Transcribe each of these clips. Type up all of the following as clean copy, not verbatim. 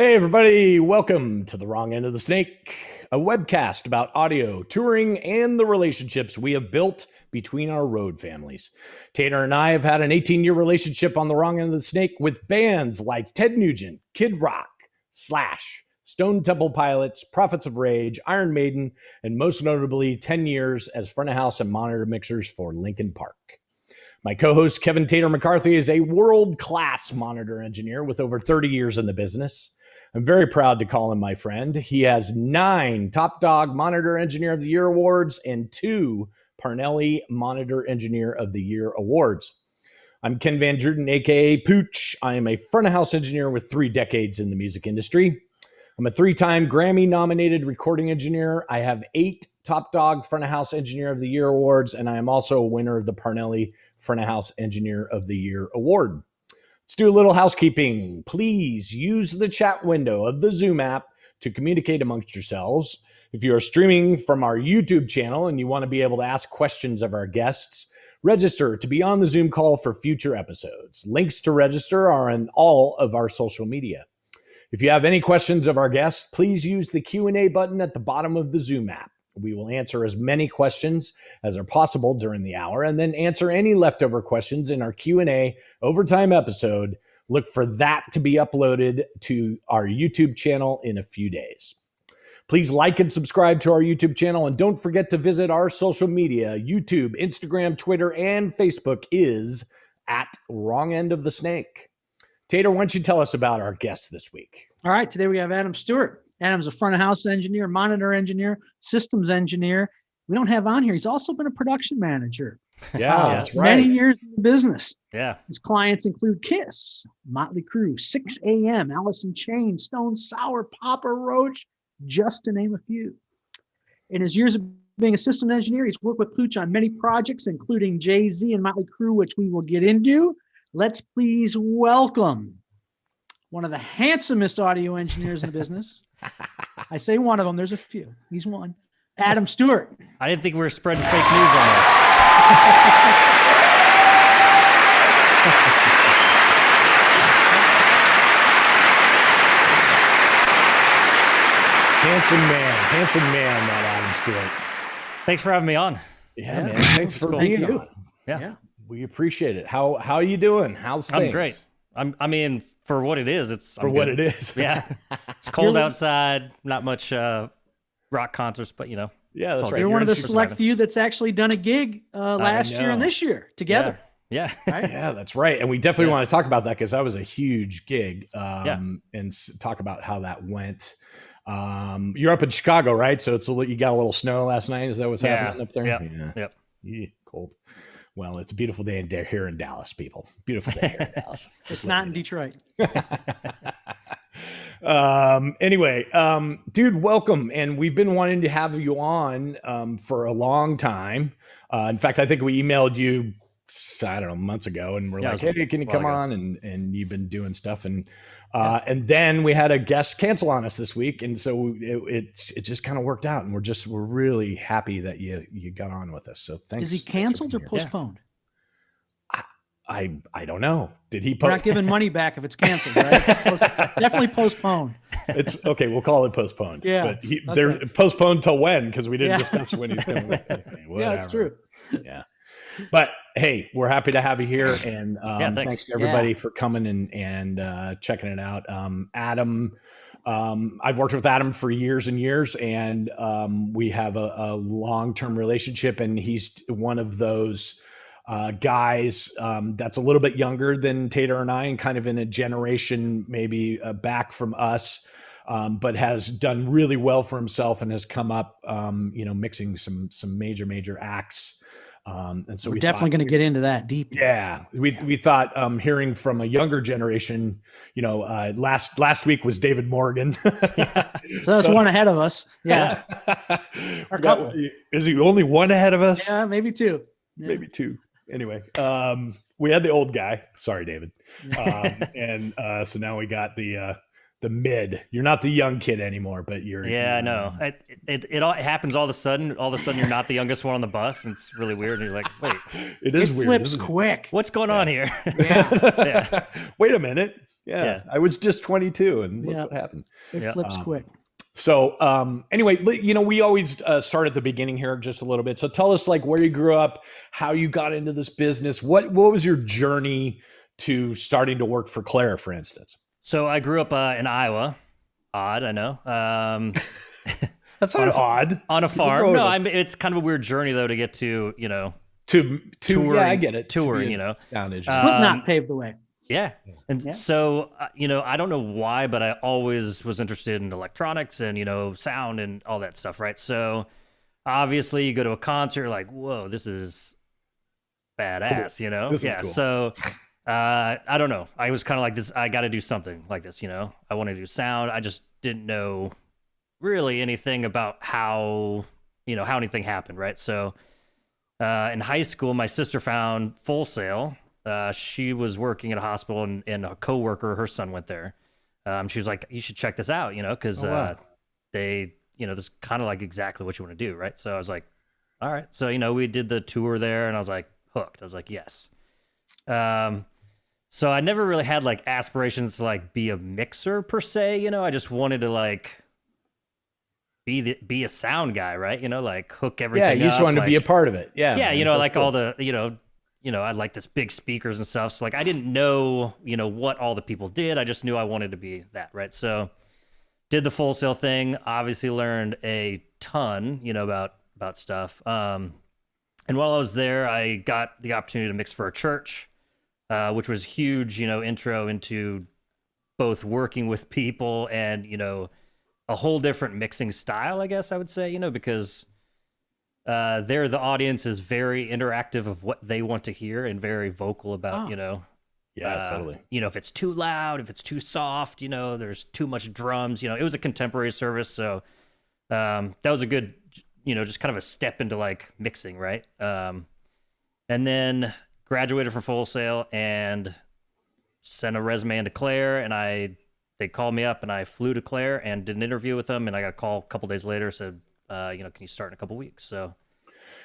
Hey, everybody. Welcome to The Wrong End of the Snake, a webcast about audio, touring, and the relationships we have built between our road families. Tater and I have had an 18-year relationship on The Wrong End of the Snake with bands like Ted Nugent, Kid Rock, Slash, Stone Temple Pilots, Prophets of Rage, Iron Maiden, and most notably 10 years as front of house and monitor mixers for Linkin Park. My co-host, Kevin Tater McCarthy, is a world-class monitor engineer with over 30 years in the business. I'm very proud to call him my friend. He has 9 Top Dog Monitor Engineer of the Year awards and 2 Parnelli Monitor Engineer of the Year awards. I'm Ken Van Druten, aka Pooch. I am a front of house engineer with 3 decades in the music industry. I'm a 3-time Grammy-nominated recording engineer. I have 8 Top Dog Front of House Engineer of the Year awards, and I am also a winner of the Parnelli Front of House Engineer of the Year award. Let's do a little housekeeping. Please use the chat window of the Zoom app to communicate amongst yourselves. If you are streaming from our YouTube channel and you want to be able to ask questions of our guests, register to be on the Zoom call for future episodes. Links to register are on all of our social media. If you have any questions of our guests, please use the Q&A button at the bottom of the Zoom app. We will answer as many questions as are possible during the hour and then answer any leftover questions in our Q&A overtime episode. Look for that to be uploaded to our YouTube channel in a few days. Please like and subscribe to our YouTube channel, and don't forget to visit our social media. YouTube, Instagram, Twitter, and Facebook is at Wrong End of the Snake. Tater, why don't you tell us about our guests this week? All right, today we have Adam Stewart. Adam's a front of house engineer, monitor engineer, systems engineer. We don't have on here. He's also been a production manager. Yeah, that's right. Many years in the business. Yeah. His clients include Kiss, Motley Crue, 6 a.m., Alice in Chains, Stone Sour, Papa Roach, just to name a few. In his years of being a systems engineer, he's worked with Pooch on many projects, including Jay-Z and Motley Crue, which we will get into. Let's please welcome one of the handsomest audio engineers in the business. I say one of them. There's a few. He's one. Adam Stewart. I didn't think we were spreading fake news on this. Handsome man, that Adam Stewart. Thanks for having me on. Yeah, man. Thanks for cool. being Thank you. on. Yeah. We appreciate it. How are you doing? How's things? I'm great. I mean, for what it is, it's For what it is. Yeah. It's cold outside. Not much rock concerts, but you know. Yeah, that's right. You're one of in the select few that's actually done a gig last year and this year together. Yeah. Right? Yeah, that's right. And we definitely want to talk about that because that was a huge gig and talk about how that went. You're up in Chicago, right? So you got a little snow last night. Is that what's happening up there? Yep. Yeah, cold. Well, it's a beautiful day here in Dallas, people. Beautiful day here in Dallas. It's not in Detroit. Anyway, dude, welcome. And we've been wanting to have you on for a long time. In fact, I think we emailed you, I don't know, months ago, and we're like, hey, can you come on? And you've been doing stuff. And then we had a guest cancel on us this week. And so it just kind of worked out. And we're really happy that you got on with us. So thanks. Is he canceled or postponed? I don't know. Did he? We're not giving money back if it's canceled, right? Definitely postponed. It's okay. We'll call it postponed. Yeah. But they're postponed till when? Because we didn't discuss when he's going to. Okay, yeah, that's true. Yeah. But hey, we're happy to have you here, and thanks to everybody for coming and checking it out. Adam, I've worked with Adam for years and years, and we have a long-term relationship, and he's one of those guys that's a little bit younger than Tater and I, and kind of in a generation maybe back from us, but has done really well for himself and has come up, mixing some major acts. And so we're definitely going to get into that deep. Yeah. We thought, hearing from a younger generation, last week was David Morgan. So that's one ahead of us. Yeah. Is he only one ahead of us? Yeah, maybe 2. Yeah. Maybe 2. Anyway, we had the old guy. Sorry, David. So now we got the mid. You're not the young kid anymore, but you're. Yeah, I know. It all happens all of a sudden. All of a sudden, you're not the youngest one on the bus, and it's really weird. And you're like, wait, it is weird. Flips quick. What's going on here? Yeah. Wait a minute. Yeah, I was just 22, and look Yeah. what happened. It flips quick. So, anyway, we always start at the beginning here just a little bit. So tell us like where you grew up, how you got into this business. What was your journey to starting to work for Claire, for instance? So I grew up in Iowa. Odd, I know. That's not odd. On a farm. No, it's kind of a weird journey though to get to, to touring, yeah, I get it. Touring, Slipknot paved the way. Yeah. And so, I don't know why, but I always was interested in electronics and, sound and all that stuff, right? So obviously you go to a concert, like, whoa, this is badass, cool. This is cool. So I don't know. I was kind of like this, I got to do something like this, I want to do sound. I just didn't know really anything about how anything happened, right? So in high school, my sister found Full Sail. She was working at a hospital and a coworker, her son went there. She was like, you should check this out, because they, this is kind of like exactly what you want to do, right? So I was like, all right. So, we did the tour there and I was like hooked. I was like, yes. So I never really had like aspirations to like be a mixer per se, I just wanted to like be a sound guy, right? Like hook everything up. Yeah, you just wanted to be a part of it. Yeah. Yeah, man, like cool. all the, I like this big speakers and stuff. So like I didn't know, what all the people did. I just knew I wanted to be that, right? So did the Full Sail thing, obviously learned a ton, about stuff. And while I was there, I got the opportunity to mix for a church, which was huge, intro into both working with people and, a whole different mixing style, I guess I would say, because there the audience is very interactive of what they want to hear and very vocal about, Yeah, totally. If it's too loud, if it's too soft, there's too much drums, it was a contemporary service. So that was a good, just kind of a step into like mixing, right? And then graduated from Full Sail and sent a resume into Claire, and they called me up and I flew to Claire and did an interview with them, and I got a call a couple days later, said, can you start in a couple weeks? So,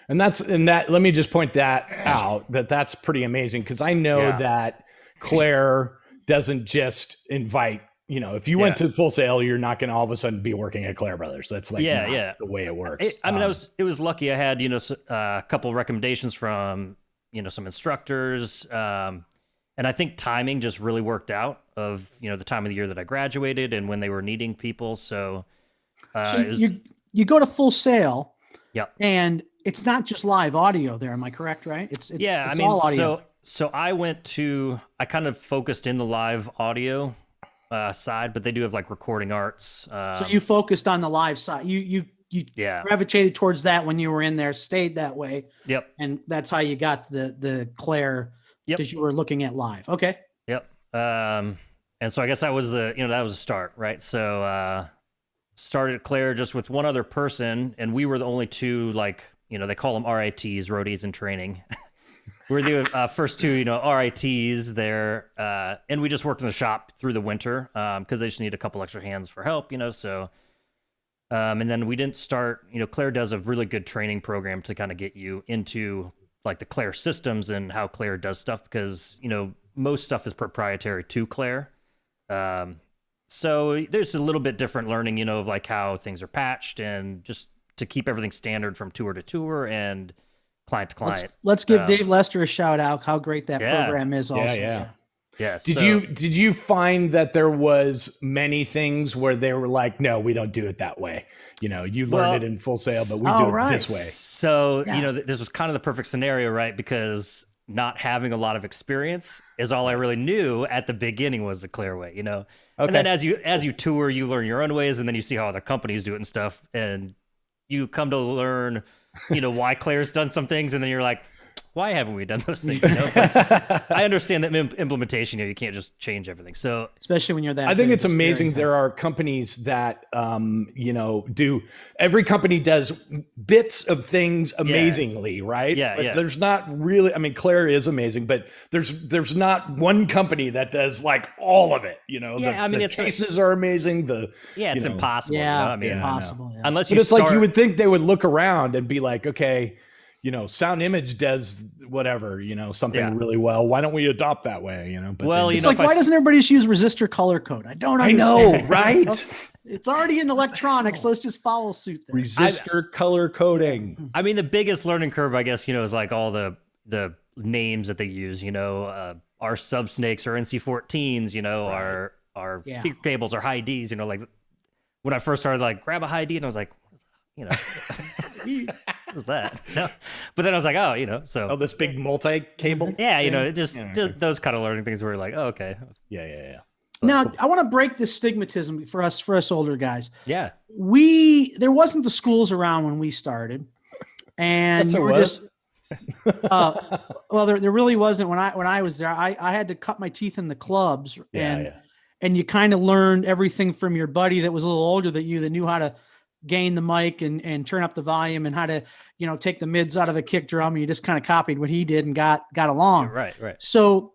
and let me just point that out, that's pretty amazing. Cause I know that Claire doesn't just invite, if you went to Full Sail, you're not going to all of a sudden be working at Claire Brothers. That's like not the way it works. It was lucky. I had, a couple recommendations from, some instructors. And I think timing just really worked out of, the time of the year that I graduated and when they were needing people. So, you go to Full Sail, and it's not just live audio there. Am I correct? Right? It's all audio. So I kind of focused in the live audio side, but they do have like recording arts. So you focused on the live side. You gravitated towards that when you were in there, stayed that way. Yep. And that's how you got the Claire, because you were looking at live. Okay. Yep. And so I guess that was that was a start, right? So started at Claire just with one other person, and we were the only two, like, they call them RITs, roadies in training. We're the first two, RITs there, and we just worked in the shop through the winter because they just need a couple extra hands for help, so. And then we didn't start, Claire does a really good training program to kind of get you into like the Claire systems and how Claire does stuff, because, most stuff is proprietary to Claire. So there's a little bit different learning, of like how things are patched and just to keep everything standard from tour to tour and client to client. Let's give Dave Lester a shout out. How great that program is also. Yeah. Did you find that there was many things where they were like, no, we don't do it that way? You learned it in Full Sail, but we do it this way. So, this was kind of the perfect scenario, right? Because not having a lot of experience is all I really knew at the beginning was the Claire way, Okay. And then as you tour, you learn your own ways, and then you see how other companies do it and stuff, and you come to learn, why Claire's done some things, and then you're like, why haven't we done those things? But I understand that implementation, you can't just change everything. So especially when you're that, I think it's amazing. There are companies that, every company does bits of things amazingly, right? But there's not really, Claire is amazing, but there's not one company that does like all of it, the cases are amazing. It's impossible. Impossible. Unless but it's like you would think they would look around and be like, okay, Sound Image does whatever, something really well. Why don't we adopt that way? But well, it's like, why doesn't everybody just use resistor color code? I don't understand. I know, right? It's already in electronics. Let's just follow suit there. Resistor color coding. I mean, the biggest learning curve, I guess, is like all the names that they use, our sub snakes or NC14s, right. our speaker cables are high Ds, like when I first started, like grab a high D and I was like, what was that? No. But then I was like, so. This big multi-cable? Yeah, it just those kind of learning things where you're like, oh, okay. Yeah. Now, I want to break this stigmatism for us older guys. Yeah. There wasn't the schools around when we started. And yes, there was. Well, there really wasn't when I was there. I had to cut my teeth in the clubs, and you kind of learned everything from your buddy that was a little older than you, that knew how to gain the mic and turn up the volume and how to, take the mids out of a kick drum. And you just kind of copied what he did and got along. Right. So,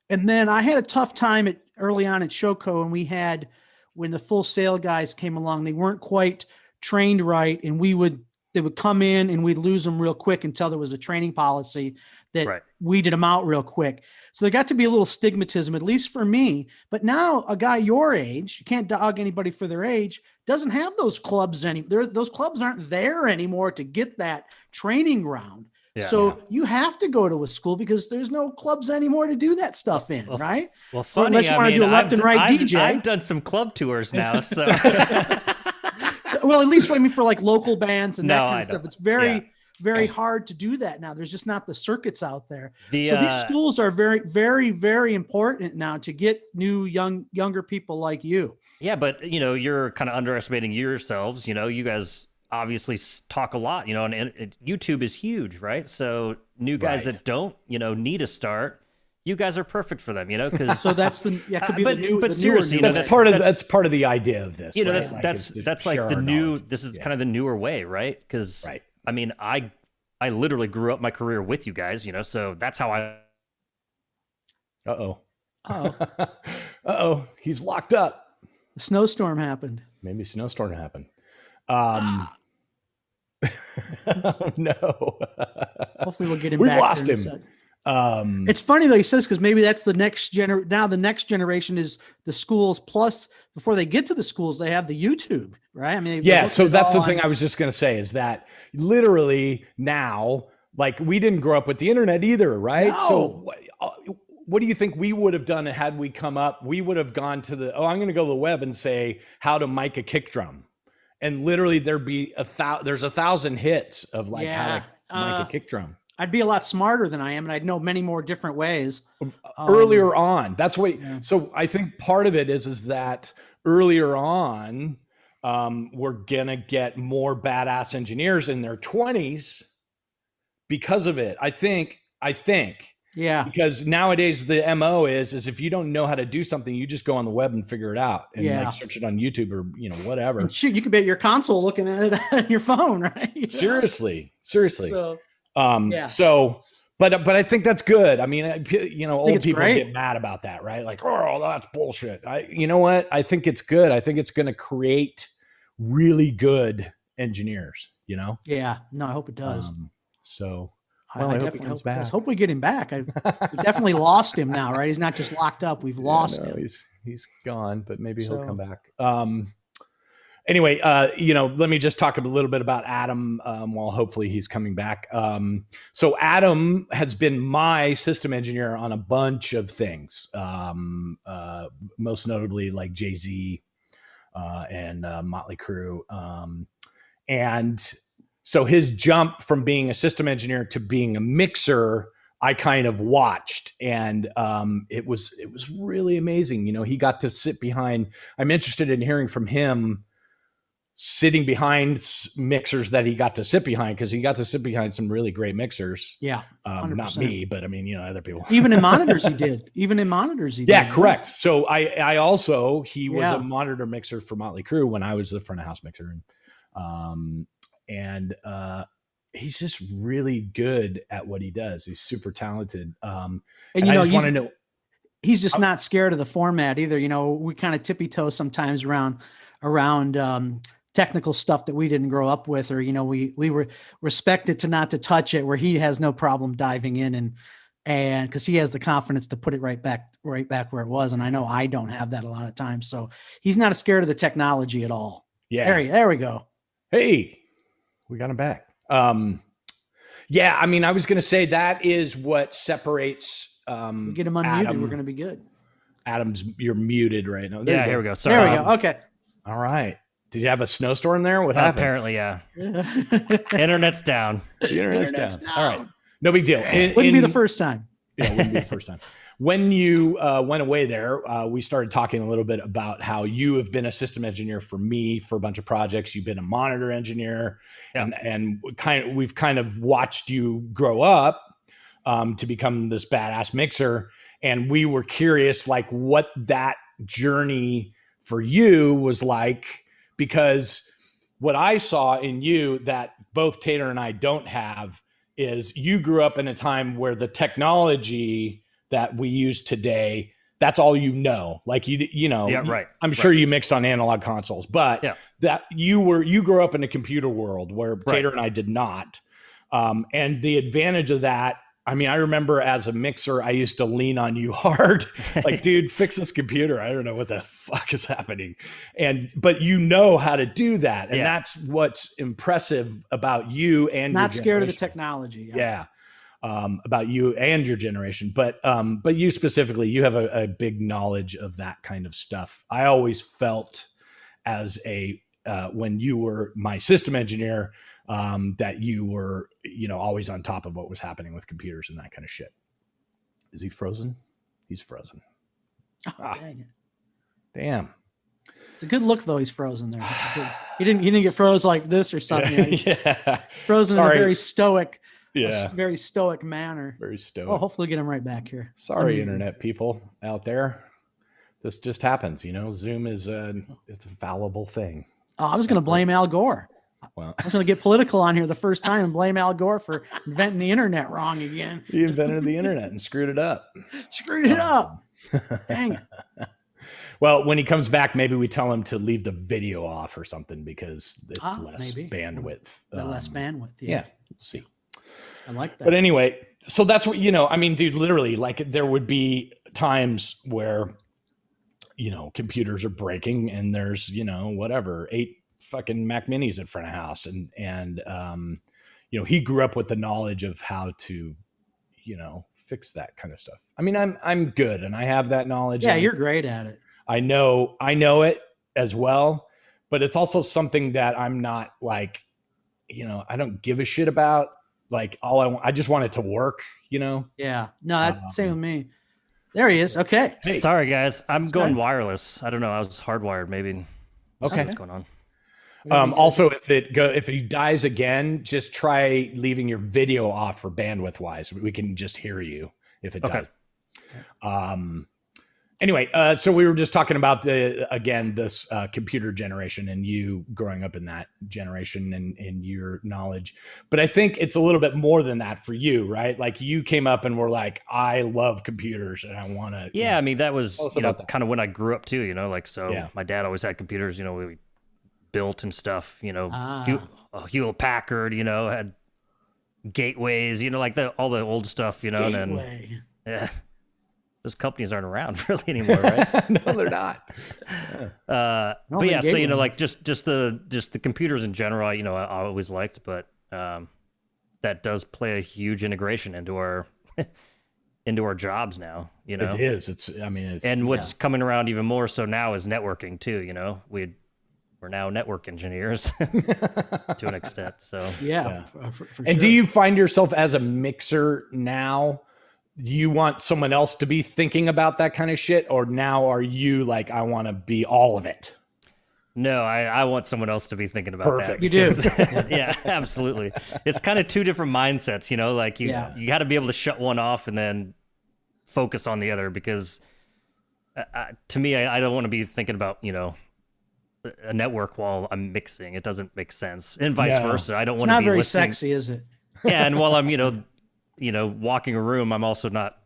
and then I had a tough time early on at Showco, and when the Full Sail guys came along, they weren't quite trained right, and they would come in and we'd lose them real quick until there was a training policy that weeded them out real quick. So there got to be a little stigmatism, at least for me. But now a guy your age, you can't dog anybody for their age, doesn't have those clubs anymore. Those clubs aren't there anymore to get that training ground. Yeah, so you have to go to a school because there's no clubs anymore to do that stuff in, right? Well, funny, unless you want to do a left and right DJ. I've done some club tours now, so. Well, at least for like local bands and that kind of stuff. It's very hard to do that now. There's just not the circuits out there. So these schools are very, very, very important now to get younger people like you. Yeah, but you're kind of underestimating yourselves. You guys obviously talk a lot. And YouTube is huge, right? So new guys that don't need a start. You guys are perfect for them, because so that's could be the new. But seriously, that's part of the idea of this. That's like the new. This is kind of the newer way, right? Because I mean, I literally grew up my career with you guys, so that's how I. He's locked up. A snowstorm happened. Maybe a snowstorm happened. No. Hopefully, we'll get him. We've back lost him. It's funny though he says, because maybe that's the next now the next generation is the schools, plus before they get to the schools they have the YouTube, right? I mean, so that's the thing I was just going to say, is that literally now, like, we didn't grow up with the internet either, right? No. So what do you think we would have done had we come up? We would have gone to I'm going to go to the web and say how to mic a kick drum, and literally there'd be there's 1,000 hits of like how to mic a kick drum. I'd be a lot smarter than I am, and I'd know many more different ways. Earlier on, that's what. So I think part of it is that earlier on, we're gonna get more badass engineers in their 20s because of it. I think. Yeah. Because nowadays the MO is if you don't know how to do something, you just go on the web and figure it out and like search it on YouTube or whatever. And shoot, you could be at your console looking at it on your phone, right? Seriously. So, but I think that's good. I mean, old people get mad about that, right? Like, oh, that's bullshit. You know what? I think it's good. I think it's going to create really good engineers, Yeah. No, I hope it does. I hope he comes back. Hope we get him back. We definitely lost him now, right? He's not just locked up. We've lost him. He's gone, but maybe he'll come back. Anyway, let me just talk a little bit about Adam while hopefully he's coming back. So Adam has been my system engineer on a bunch of things, most notably like Jay-Z and Motley Crue. And so his jump from being a system engineer to being a mixer, I kind of watched, and it was really amazing. He got to sit behind. I'm interested in hearing from him sitting behind mixers that he got to sit behind, because he got to sit behind some really great mixers. Yeah. Not me, but I mean, other people. Even in monitors he did. Yeah, correct. So I also, he was a monitor mixer for Motley Crue when I was the front of house mixer. And he's just really good at what he does. He's super talented. And I just want to know. He's just not scared of the format either. We kind of tippy toe sometimes around technical stuff that we didn't grow up with, or, we were respected to not to touch it, where he has no problem diving in and cause he has the confidence to put it right back where it was. And I know I don't have that a lot of times. So he's not scared of the technology at all. Yeah. There we go. Hey, we got him back. Yeah, I mean, I was going to say that is what separates. We get him unmuted. We're going to be good. Adam's, you're muted right now. Here we go. Sorry. There we go. Okay. All right. Did you have a snowstorm there? What happened? Apparently, yeah. Internet's down. The internet's down. All right. No big deal. Wouldn't be the first time. Yeah, wouldn't be the first time. When you went away there, we started talking a little bit about how you have been a system engineer for me for a bunch of projects. You've been a monitor engineer, and we've kind of watched you grow up to become this badass mixer. And we were curious, like, what that journey for you was like, because what I saw in you that both Tater and I don't have is you grew up in a time where the technology that we use today, that's all you know. Like right. I'm sure you mixed on analog consoles, but that you grew up in a computer world where Tater and I did not. And the advantage of that, I mean, I remember as a mixer, I used to lean on you hard. Like, dude, fix this computer. I don't know what the fuck is happening. But you know how to do that. And that's what's impressive about you and not your scared of the technology. Yeah. About you and your generation. But you specifically, you have a big knowledge of that kind of stuff. I always felt as when you were my system engineer, that you were, always on top of what was happening with computers and that kind of shit. Is he frozen? He's frozen. Oh, dang it. Damn. It's a good look though. He's frozen there. He didn't get froze like this or something. Yeah. Frozen in a very stoic, very stoic manner. Very stoic. Oh, hopefully get him right back here. Sorry, internet people out there. This just happens, Zoom is it's a fallible thing. Oh, I was going to blame Al Gore. Well, I was going to get political on here the first time and blame Al Gore for inventing the internet wrong again. He invented the internet and screwed it up. Dang it. Well, when he comes back, maybe we tell him to leave the video off or something because it's less bandwidth. Less bandwidth. Yeah. We'll see. I like that. But anyway, so that's what, I mean, dude, literally, like, there would be times where, computers are breaking and there's, whatever, 8 fucking Mac Minis in front of house. And he grew up with the knowledge of how to, fix that kind of stuff. I mean, I'm good and I have that knowledge. Yeah, you're great at it. I know it as well, but it's also something that I'm not like, I don't give a shit about. Like, I just want it to work, Yeah. No, that's same with me. There he is. Okay. Hey. Sorry, guys. I'm going wireless. I don't know. I was hardwired. Maybe. Okay. What's going on? Also, if he dies again, just try leaving your video off for bandwidth wise. We can just hear you if it does. Anyway, so we were just talking about this computer generation and you growing up in that generation and your knowledge. But I think it's a little bit more than that for you, right? Like, you came up and were like, I love computers and I want to. Yeah, I mean, that was kind of when I grew up too. My dad always had computers. We built and stuff. Hewlett Packard. Had gateways. Like all the old stuff. Gateway. Those companies aren't around really anymore, right? No, they're not. But yeah, so like just the computers in general, I always liked, but that does play a huge integration into our jobs now. It is. And what's coming around even more so now is networking too. We're now network engineers to an extent. So for and sure. Do you find yourself as a mixer now? Do you want someone else to be thinking about that kind of shit? Or now are you like, I want to be all of it? No, I want someone else to be thinking about that. You do. Yeah, absolutely. It's kind of two different mindsets, like you got to be able to shut one off and then focus on the other because to me, I don't want to be thinking about, a network while I'm mixing. It doesn't make sense. And vice versa. I don't want to be not very listening. sexy, is it? Yeah, and while I'm, walking a room, I'm also not,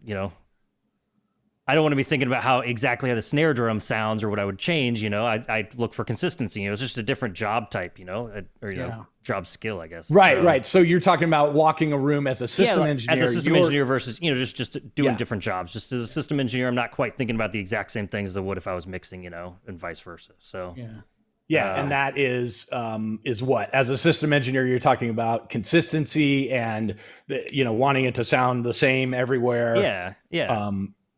I don't want to be thinking about how exactly how the snare drum sounds or what I would change. I look for consistency. It's just a different job type, or job skill, I guess. Right. So you're talking about walking a room as a system engineer. As a system engineer versus just doing different jobs. Just as a system engineer, I'm not quite thinking about the exact same things as I would if I was mixing, and vice versa. So and that is what, as a system engineer, you're talking about consistency and wanting it to sound the same everywhere.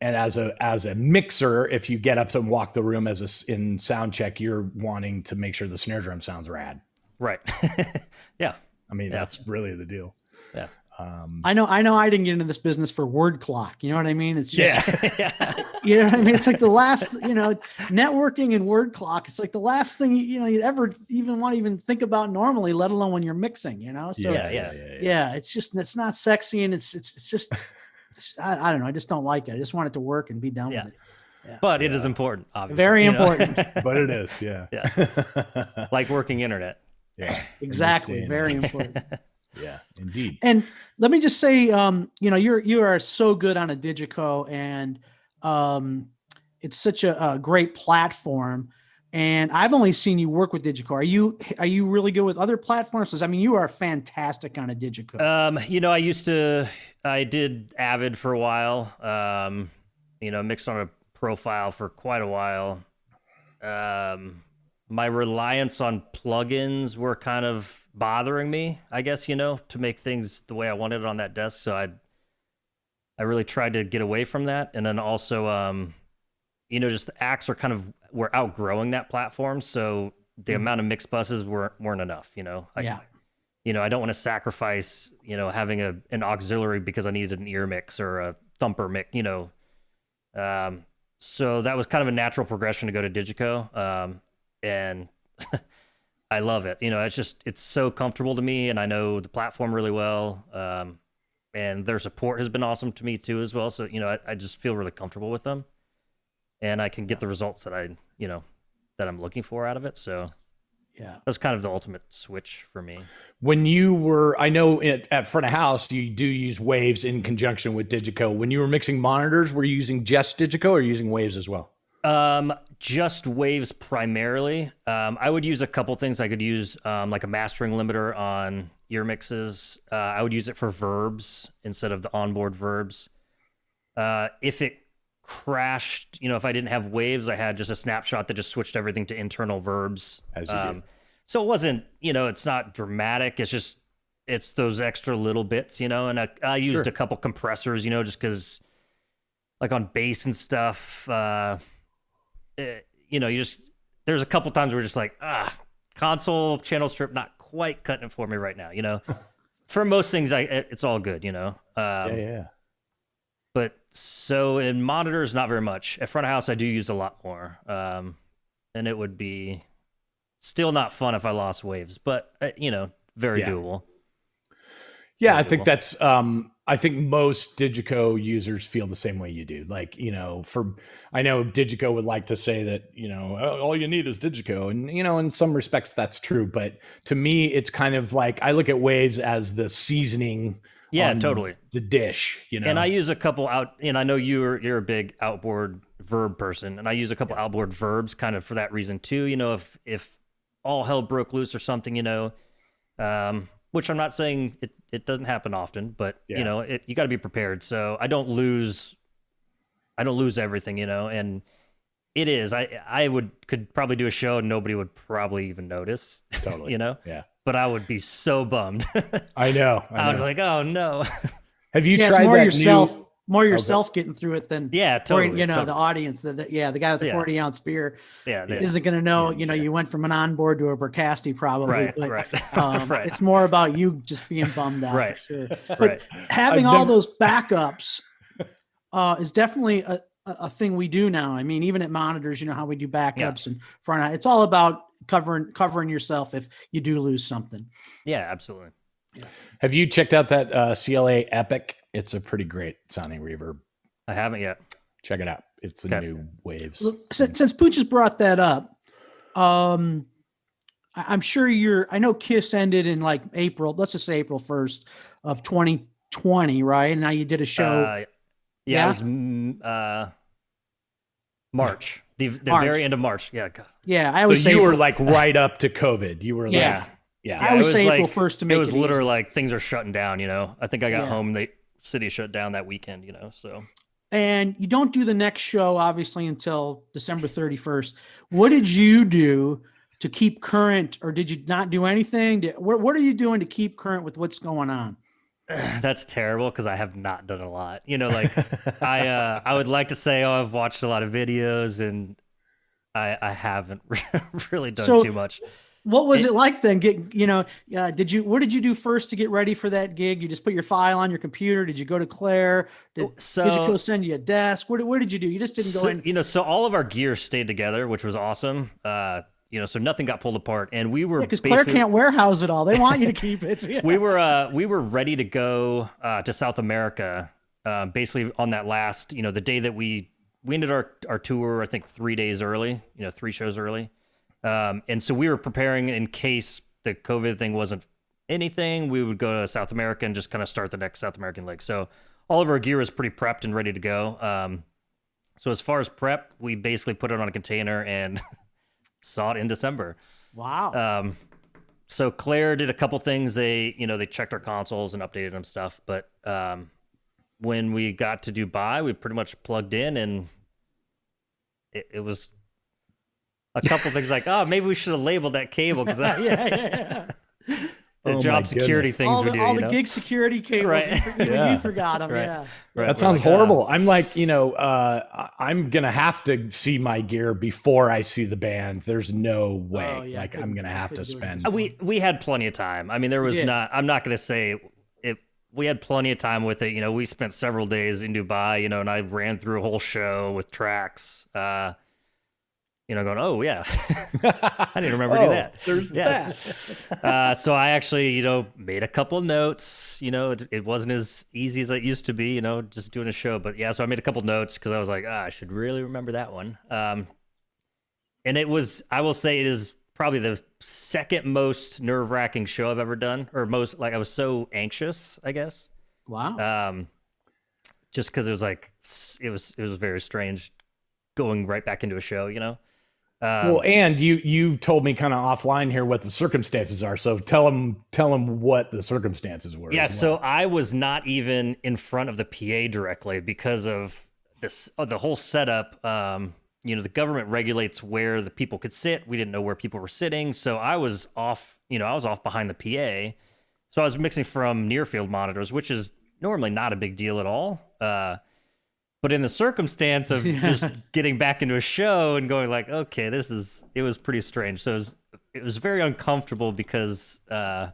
And as a mixer, if you get up to walk the room in sound check, you're wanting to make sure the snare drum sounds rad. Right. Yeah. I mean, that's really the deal. Yeah. I know I didn't get into this business for word clock. You know what I mean? It's just, you know what I mean? It's like the last, networking and word clock. It's like the last thing, you'd ever even want to even think about normally, let alone when you're mixing, So it's not sexy. And it's just, I don't know. I just don't like it. I just want it to work and be done with it. Yeah. But it is important, obviously. Very important. But it is, yeah. Like working internet. Yeah. Exactly. Very important. Yeah, indeed. And let me just say, you are so good on a Digico, and it's such a great platform. And I've only seen you work with Digico. Are you really good with other platforms? Because you are fantastic on a Digico. I did Avid for a while. Mixed on a profile for quite a while. My reliance on plugins were kind of bothering me, I guess, to make things the way I wanted it on that desk. So I really tried to get away from that. And then also, just the acts we're outgrowing that platform. So the amount of mix buses weren't enough, I don't want to sacrifice, having an auxiliary because I needed an ear mix or a thumper mix, so that was kind of a natural progression to go to Digico. And I love it. It's so comfortable to me, and I know the platform really well. And their support has been awesome to me too, as well. So, I just feel really comfortable with them, and I can get the results that that I'm looking for out of it. So that's kind of the ultimate switch for me. When you were, I know at front of house, you do use Waves in conjunction with Digico. When you were mixing monitors, were you using just Digico or using Waves as well? Just Waves primarily. I would use a couple things. I could use like a mastering limiter on ear mixes. I would use it for verbs instead of the onboard verbs. If it crashed, if I didn't have Waves, I had just a snapshot that just switched everything to internal verbs. As you do. So it wasn't, it's not dramatic. It's those extra little bits, and I used a couple compressors, just because like on bass and stuff, there's a couple times where we're just like, console channel strip, not quite cutting it for me right now, For most things, it's all good, But so in monitors, not very much. At front of house, I do use a lot more. And it would be still not fun if I lost Waves, but very doable. Yeah, I think that's I think most Digico users feel the same way you do. Like, I know Digico would like to say that, all you need is Digico. And, in some respects that's true. But to me, it's kind of like, I look at Waves as the seasoning. Yeah, totally. The dish, And I use a couple and I know you're a big outboard verb person, and I use a couple outboard verbs kind of for that reason too. If all hell broke loose or something, which I'm not saying it doesn't happen often, but you got to be prepared. So I don't lose everything, and it is, could probably do a show and nobody would probably even notice, totally. Yeah. But I would be so bummed. I know. I would be like, oh no. Have you tried more that more yourself getting through it than totally, the audience, the guy with the 40-ounce beer isn't going to know, you went from an onboard to a Bercasti probably. Right. It's more about you just being bummed out. Right. Sure. But having all those backups is definitely a thing we do now. I mean, even at monitors, how we do backups and front. It's all about covering yourself if you do lose something. Yeah, absolutely. Yeah. Have you checked out that CLA Epic? It's a pretty great sounding reverb. I haven't yet. Check it out. It's the new Waves. Since Pooch has brought that up, I'm sure I know KISS ended in like April, let's just say April 1st of 2020, right? And now you did a show. It was March, the March. very end of March. Yeah. God. Yeah, I So always say you were like right up to COVID. You were Yeah. like, yeah. I always it was say like, April 1st to make it was it literally easy. like things are shutting down. I think I got Yeah. home. The city shut down that weekend. So. And you don't do the next show, obviously, until December 31st. What did you do to keep current, or did you not do anything? What are you doing to keep current with what's going on? That's terrible because I have not done a lot. Like I would like to say, I've watched a lot of videos, and I haven't really done too much. What was it like then? What did you do first to get ready for that gig? You just put your file on your computer. Did you go to Claire? Did you go send you a desk? What did you do? You just didn't go in. So all of our gear stayed together, which was awesome. So nothing got pulled apart, and we were because Claire can't warehouse it all. They want you to keep it. Yeah. We were ready to go to South America, basically on that last, the day that we ended our tour, I think 3 days early, 3 shows early. And so we were preparing in case the COVID thing wasn't anything, we would go to South America and just kind of start the next South American leg. So all of our gear was pretty prepped and ready to go. So as far as prep, we basically put it on a container and saw it in December. Wow. So Claire did a couple things. They checked our consoles and updated them stuff. But when we got to Dubai, we pretty much plugged in, and it was a couple things like, oh, maybe we should have labeled that cable because yeah. the job security things we do. All the gig security cables, right? You forgot them. Right. Yeah. Right. That sounds horrible. I'm like, I'm gonna have to see my gear before I see the band. There's no way. I'm gonna have to spend. We had plenty of time. I mean, there was not. I'm not gonna say it. We had plenty of time with it. We spent several days in Dubai. And I ran through a whole show with tracks. Going, oh yeah, I didn't remember to do that. There's that. So I actually, made a couple notes. It wasn't as easy as it used to be. Just doing a show. But yeah, so I made a couple notes because I was like, I should really remember that one. And it was, I will say, it is probably the second most nerve-wracking show I've ever done, or most, like, I was so anxious, I guess. Wow. Just because it was like, it was very strange going right back into a show, Well, and you told me kind of offline here what the circumstances are. So tell them what the circumstances were. Yeah. So I was not even in front of the PA directly because of this, the whole setup. The government regulates where the people could sit. We didn't know where people were sitting. So I was off, I was off behind the PA. So I was mixing from near field monitors, which is normally not a big deal at all. But in the circumstance of just getting back into a show and going like, okay, it was pretty strange. So it was very uncomfortable because, and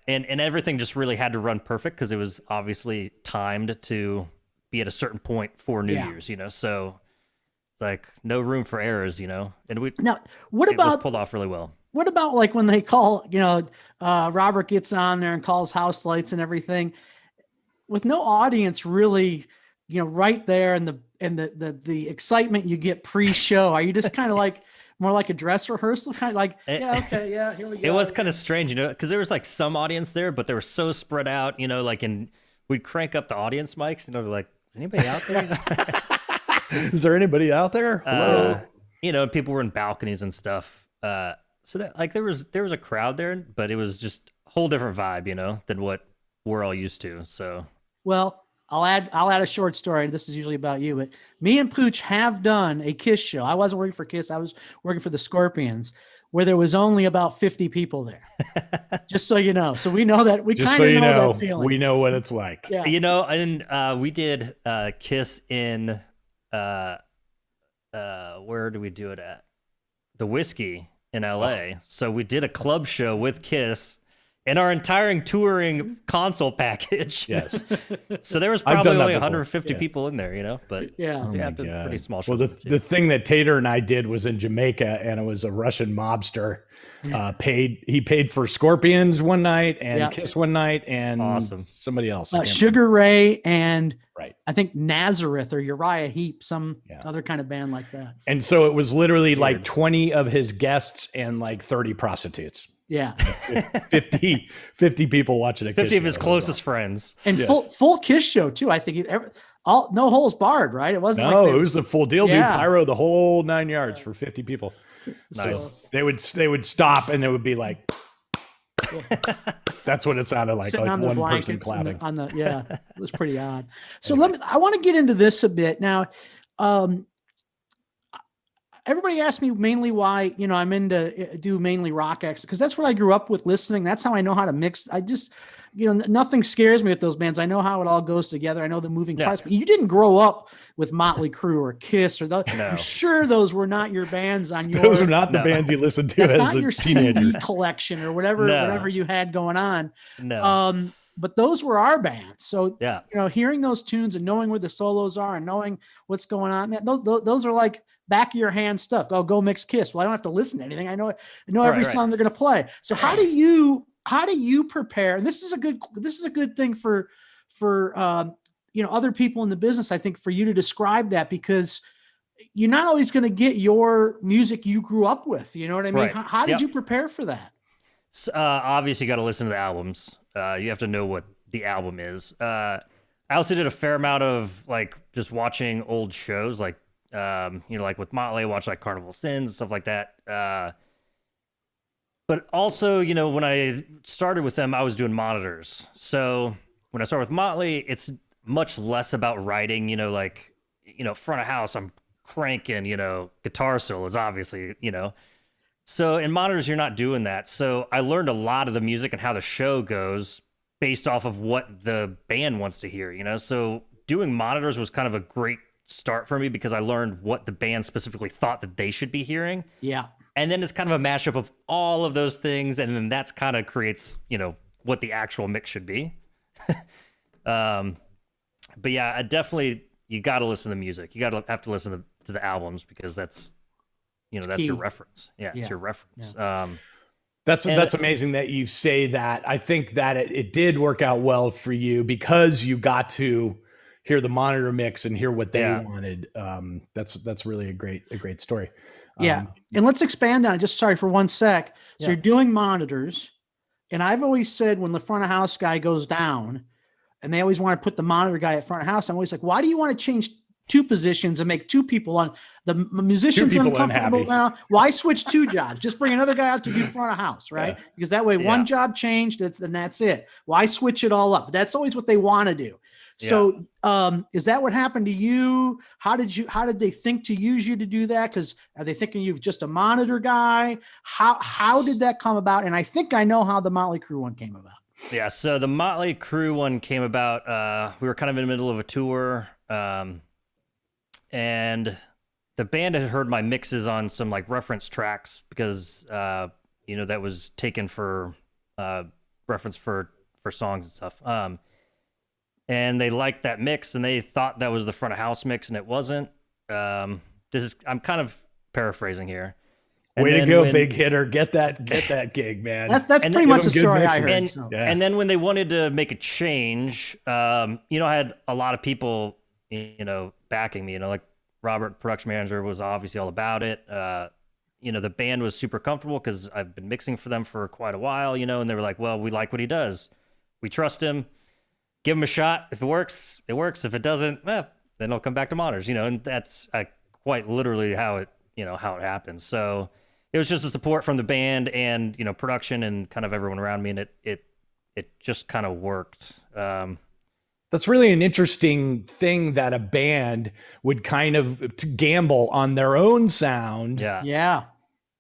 everything just really had to run perfect because it was obviously timed to be at a certain point for New Year's, so it's like no room for errors, and it was pulled off really well. What about like when they call, Robert gets on there and calls house lights and everything with no audience really, right there, and the excitement you get pre-show? Are you just kind of like more like a dress rehearsal, kind of like, here we go? It was kind of strange, because there was like some audience there, but they were so spread out, and we'd crank up the audience mics, like, is anybody out there? Is there anybody out there? Hello? And people were in balconies and stuff. So that, like, there was a crowd there, but it was just a whole different vibe, than what we're all used to. So, well, I'll add a short story. This is usually about you, but me and Pooch have done a Kiss show. I wasn't working for Kiss. I was working for the Scorpions, where there was only about 50 people there. Just so you know. So we know that. We kind of know that feeling. We know what it's like. Yeah. And we did Kiss in where do we do it at? The Whiskey in LA. So we did a club show with Kiss and our entire touring console package. Yes. So there was probably only 150 people in there, but pretty small show. Well, the thing that Tater and I did was in Jamaica, and it was a Russian mobster. He paid for Scorpions one night and Kiss one night and somebody else. Sugar Ray and right. I think Nazareth or Uriah Heep, some other kind of band like that. And so it was literally like 20 of his guests and like 30 prostitutes. Yeah. 50 people watching a Kiss 50 of his closest friends. And full Kiss show too. I think no holes barred, right? It wasn't No, like it was a full deal, dude. Yeah. Pyro the whole 9 yards for 50 people. Nice. So they would stop and it would be like, that's what it sounded like. sitting Like on the one blankets person clapping. yeah, it was pretty odd. So I want to get into this a bit now. Everybody asks me mainly why, I'm into do mainly rock acts, because that's what I grew up with listening. That's how I know how to mix. I just, nothing scares me with those bands. I know how it all goes together. I know the moving parts, but you didn't grow up with Motley Crue or Kiss or those. No. I'm sure those were not your bands on your. Those are not the bands you listened to That's as not a your teenager. CD collection or whatever you had going on. No. But those were our bands. So, Yeah. hearing those tunes and knowing where the solos are and knowing what's going on, man, those are like back of your hand stuff. Go mix Kiss. Well, I don't have to listen to anything. I know every song they're going to play. So how do you prepare? And this is a good thing for other people in the business, I think, for you to describe that, because you're not always going to get your music you grew up with. You know what I mean? Right. How did you prepare for that? Obviously, you got to listen to the albums. You have to know what the album is. I also did a fair amount of like just watching old shows, like like with Motley, I watched like Carnival of Sins and stuff like that. But also, when I started with them, I was doing monitors. So when I started with Motley, it's much less about writing. Front of house, I'm cranking. Guitar solos, obviously. So in monitors, you're not doing that. So I learned a lot of the music and how the show goes based off of what the band wants to hear, So doing monitors was kind of a great start for me because I learned what the band specifically thought that they should be hearing. Yeah. And then it's kind of a mashup of all of those things. And then that's kind of creates, what the actual mix should be. But yeah, I definitely, you got to listen to music. You got to have to listen to the albums because that's that's key. your reference. Yeah, it's your reference. Yeah. That's amazing that you say that. I think that it did work out well for you because you got to hear the monitor mix and hear what they wanted. That's really a great story. Yeah. And let's expand on it. Just sorry for one sec. So you're doing monitors. And I've always said when the front of house guy goes down and they always want to put the monitor guy at front of house, I'm always like, why do you want to change two positions and make two people on the musicians uncomfortable now? Why switch two jobs? Just bring another guy out to do front of house, right? Yeah. Because that way one job changed, then that's it. Why switch it all up? That's always what they want to do. So is that what happened to you? How did they think to use you to do that? Because are they thinking you're just a monitor guy? How did that come about? And I think I know how the Motley Crue one came about. Yeah, so the Motley Crue one came about, we were kind of in the middle of a tour, and the band had heard my mixes on some like reference tracks because that was taken for reference for songs and stuff. And they liked that mix and they thought that was the front of house mix and it wasn't. I'm kind of paraphrasing here. And way to go, big hitter. Get that gig, man. That's pretty much the story I heard. And then when they wanted to make a change, I had a lot of people, backing me, like Robert, production manager, was obviously all about it. The band was super comfortable because I've been mixing for them for quite a while, and they were like, well, we like what he does. We trust him. Give him a shot. If it works, it works. If it doesn't, then he'll come back to monitors, and that's quite literally how it happens. So it was just a support from the band and, production and kind of everyone around me. And it just kind of worked. That's really an interesting thing that a band would kind of to gamble on their own sound. Yeah.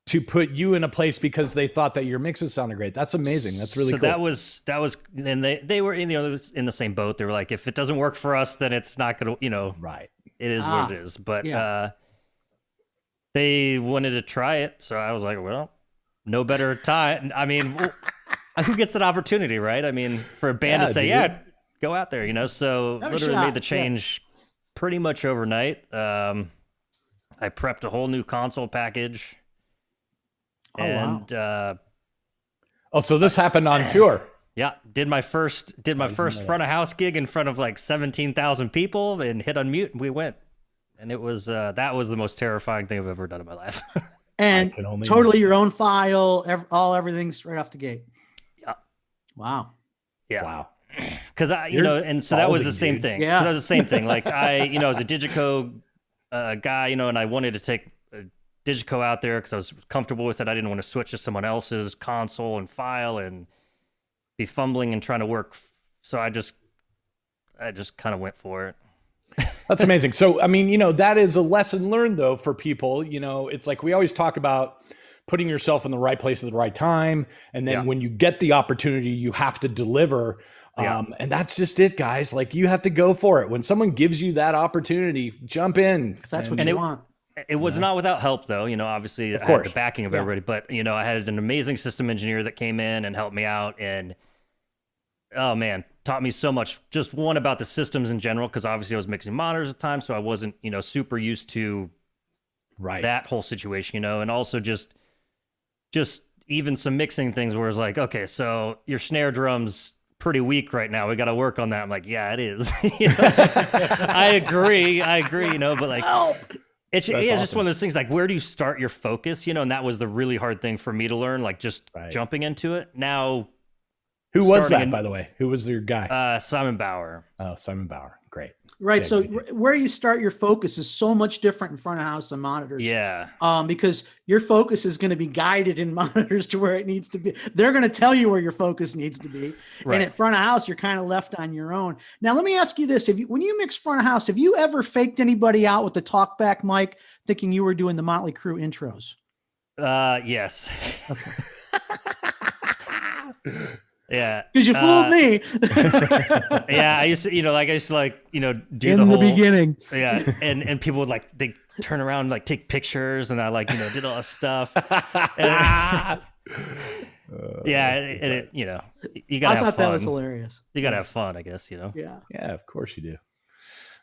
To put you in a place because they thought that your mixes sounded great. That's amazing. That's really cool. So that was, and they were in the same boat. They were like, if it doesn't work for us, then it's not going to, right. It is what it is. But, they wanted to try it. So I was like, well, no better time. I mean, who gets that opportunity, right? I mean, for a band to say, go out there, so literally made the change pretty much overnight. I prepped a whole new console package. So this happened on tour. Yeah, did my first front of house gig in front of like 17,000 people and hit unmute and we went. And it was that was the most terrifying thing I've ever done in my life. And totally your own file, everything's right off the gate. Yeah. Wow. Yeah. Wow. because and so that was the same thing. Yeah. So that was the same thing. Like I was a Digico guy, and I wanted to take a Digico out there because I was comfortable with it. I didn't want to switch to someone else's console and file and be fumbling and trying to work. So I just kind of went for it. That's amazing. So, I mean, that is a lesson learned though for people. It's like we always talk about putting yourself in the right place at the right time. And then when you get the opportunity, you have to deliver. And that's just it, guys. Like you have to go for it. When someone gives you that opportunity, jump in. If that's what you want. It was not without help though. Obviously I had the backing of everybody, but I had an amazing system engineer that came in and helped me out, and oh man, taught me so much. Just one, about the systems in general, because obviously I was mixing monitors at the time, so I wasn't, super used to that whole situation, and also just even some mixing things where it's like, okay, so your snare drum's pretty weak right now. We got to work on that. I'm like, yeah, it is. I agree, but like, help. It's awesome. Just one of those things, like, where do you start your focus, and that was the really hard thing for me to learn, like just jumping into it. Now, who was that, by the way? Who was your guy? Simon Bauer. Oh, Simon Bauer. Great. Right. Yeah, so where you start your focus is so much different in front of house and monitors. Yeah. Because your focus is going to be guided in monitors to where it needs to be. They're going to tell you where your focus needs to be. Right. And at front of house, you're kind of left on your own. Now, let me ask you this. When you mix front of house, have you ever faked anybody out with the talkback mic thinking you were doing the Motley Crue intros? Yes. Yeah, because you fooled me. Yeah, I used to, do in the beginning. Yeah, and people would they turn around and take pictures, and I did all this stuff. And, you gotta have fun. That was hilarious. You gotta have fun, I guess. Yeah. Yeah, of course you do.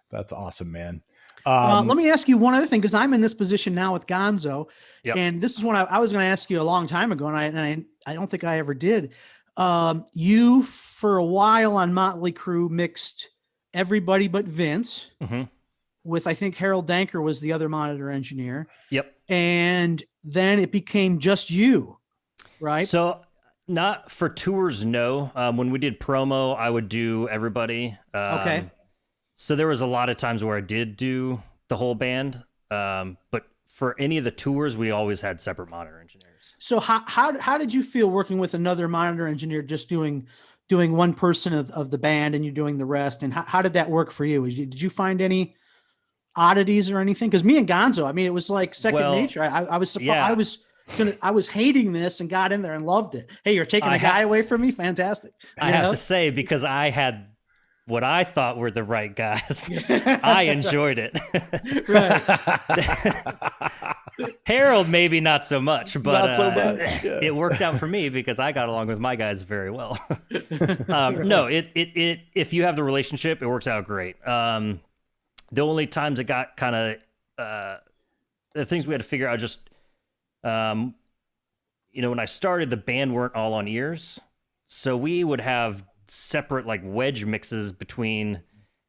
That's awesome, man. Let me ask you one other thing, because I'm in this position now with Gonzo, yep. And this is one I was going to ask you a long time ago, and I don't think I ever did. You, for a while on Motley Crue, mixed everybody but Vince, with, I think, Harold Danker was the other monitor engineer. Yep. And then it became just you, right? So not for tours, no. When we did promo, I would do everybody. Okay. So there was a lot of times where I did do the whole band. But for any of the tours, we always had separate monitor engineers. So how did you feel working with another monitor engineer, just doing one person of the band and you doing the rest? And how did that work for you? Did you find any oddities or anything? Because me and Gonzo, I mean, it was like second nature. I was surprised. Yeah. I was hating this and got in there and loved it. Hey, you're taking a guy away from me? Fantastic. I have to say, because I had what I thought were the right guys, I enjoyed it. Right. Harold, maybe not so much, but not so much. Yeah. It worked out for me because I got along with my guys very well. No, if you have the relationship, it works out great. The only times it got kind of the things we had to figure out, just when I started, the band weren't all on ears, so we would have separate wedge mixes between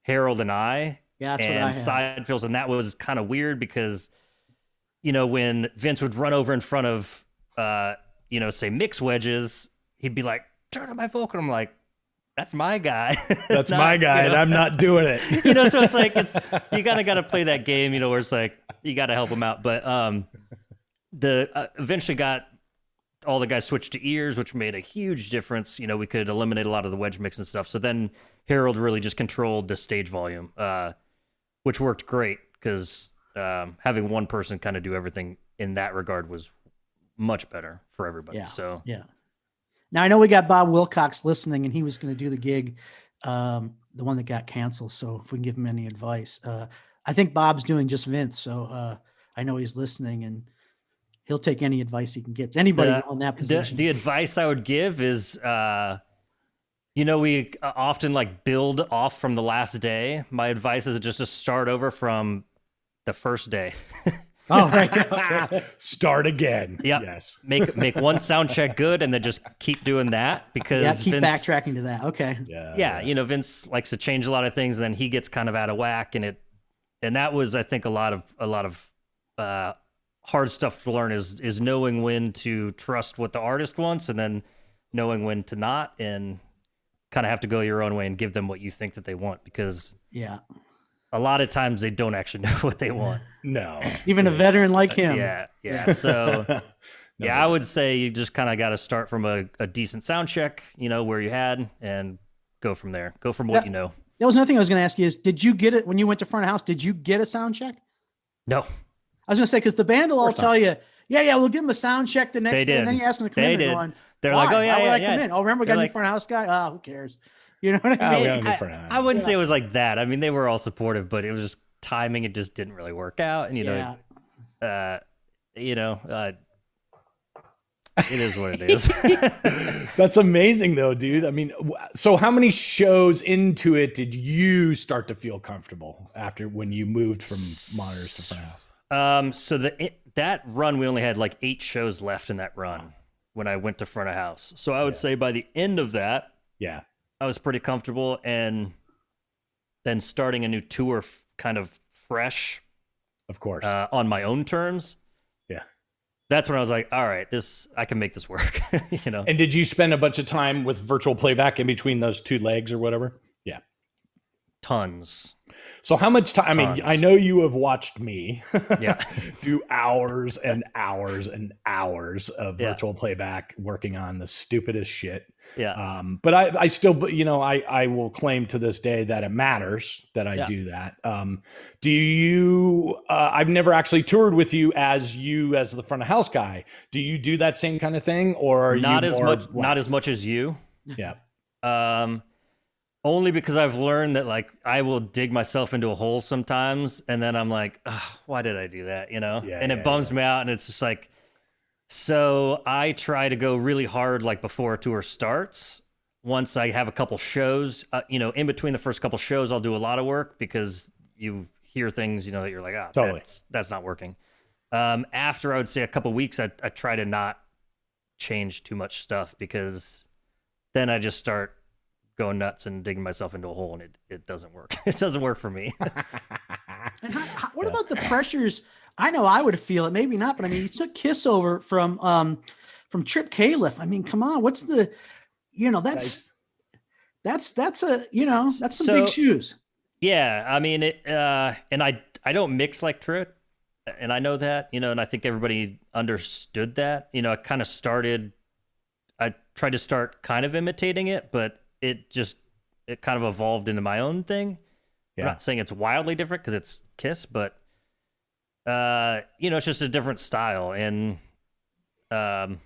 Harold and I, and side fills, and that was kind of weird because when Vince would run over in front of say mix wedges, he'd be like, turn on my vocal. I'm like, that's my guy. That's my guy, and I'm not doing it. So it's you gotta play that game, where it's like you gotta help him out. But eventually got all the guys switched to ears, which made a huge difference. We could eliminate a lot of the wedge mix and stuff. So then Harold really just controlled the stage volume, which worked great because having one person kind of do everything in that regard was much better for everybody. Yeah. So yeah. Now I know we got Bob Wilcox listening, and he was going to do the gig, the one that got canceled. So if we can give him any advice, I think Bob's doing just Vince. So I know he's listening, and he'll take any advice he can get. Anybody on that position. The advice I would give is, we often build off from the last day. My advice is just to start over from the first day. Oh, right. Start again. Yep. Yes. Make one sound check good, and then just keep doing that, because keep Vince, backtracking to that. Okay. Yeah. Vince likes to change a lot of things, and then he gets kind of out of whack, and that was, I think, a lot of hard stuff to learn is knowing when to trust what the artist wants, and then knowing when to not. And kind of have to go your own way and give them what you think that they want, because Yeah. a lot of times they don't actually know what they want. No. Even a veteran like him. Yeah. So No, yeah, I would say you just kind of got to start from a decent sound check, where you had, and go from there. Go from what you know. That was another thing I was going to ask you is, did you get it when you went to front of house? Did you get a sound check? No. I was going to say, because the band will all tell you, yeah, we'll give them a sound check the next They day. did. And then you ask them to come They in. did. Going, They're why? like, oh, yeah, Why would yeah, I yeah. come in? Oh, remember, we got a new front of house guy? Oh, who cares? You know what I mean? I wouldn't say it was like that. I mean, they were all supportive, but it was just timing. It just didn't really work out. And, it is what it is. That's amazing though, dude. I mean, so how many shows into it did you start to feel comfortable after when you moved from monitors to front of house? So that run, we only had like 8 shows left in that run when I went to front of house. So I would say by the end of that, I was pretty comfortable, and then starting a new tour kind of fresh, of course, on my own terms. That's when I was like, all right, I can make this work. And did you spend a bunch of time with virtual playback in between those 2 legs or whatever? Yeah. Tons. So how much time? I mean, I know you have watched me do hours and hours and hours of virtual playback working on the stupidest shit. Yeah. But I still, I will claim to this day that it matters that I do that. Do you, I've never actually toured with you as the front of house guy. Do you do that same kind of thing, or are not you as much, not as much as you? Yeah. Only because I've learned that like I will dig myself into a hole sometimes, and then I'm like, why did I do that? And it bums me out, and it's just like, so I try to go really hard like before a tour starts. Once I have a couple shows, in between the first couple shows, I'll do a lot of work because you hear things, that you're like, totally. that's not working. After I would say a couple weeks, I try to not change too much stuff, because then I just start going nuts and digging myself into a hole, and it doesn't work. It doesn't work for me. And what about the pressures? I know I would feel it, maybe not, but I mean, you took Kiss over from Trip Caliph. I mean, come on, what's the, that's some big shoes. Yeah, I mean it, and I don't mix like Trip, and I know that, and I think everybody understood that. I kind of I tried to start kind of imitating it, but it kind of evolved into my own thing. I'm not saying it's wildly different because it's Kiss, but it's just a different style. And that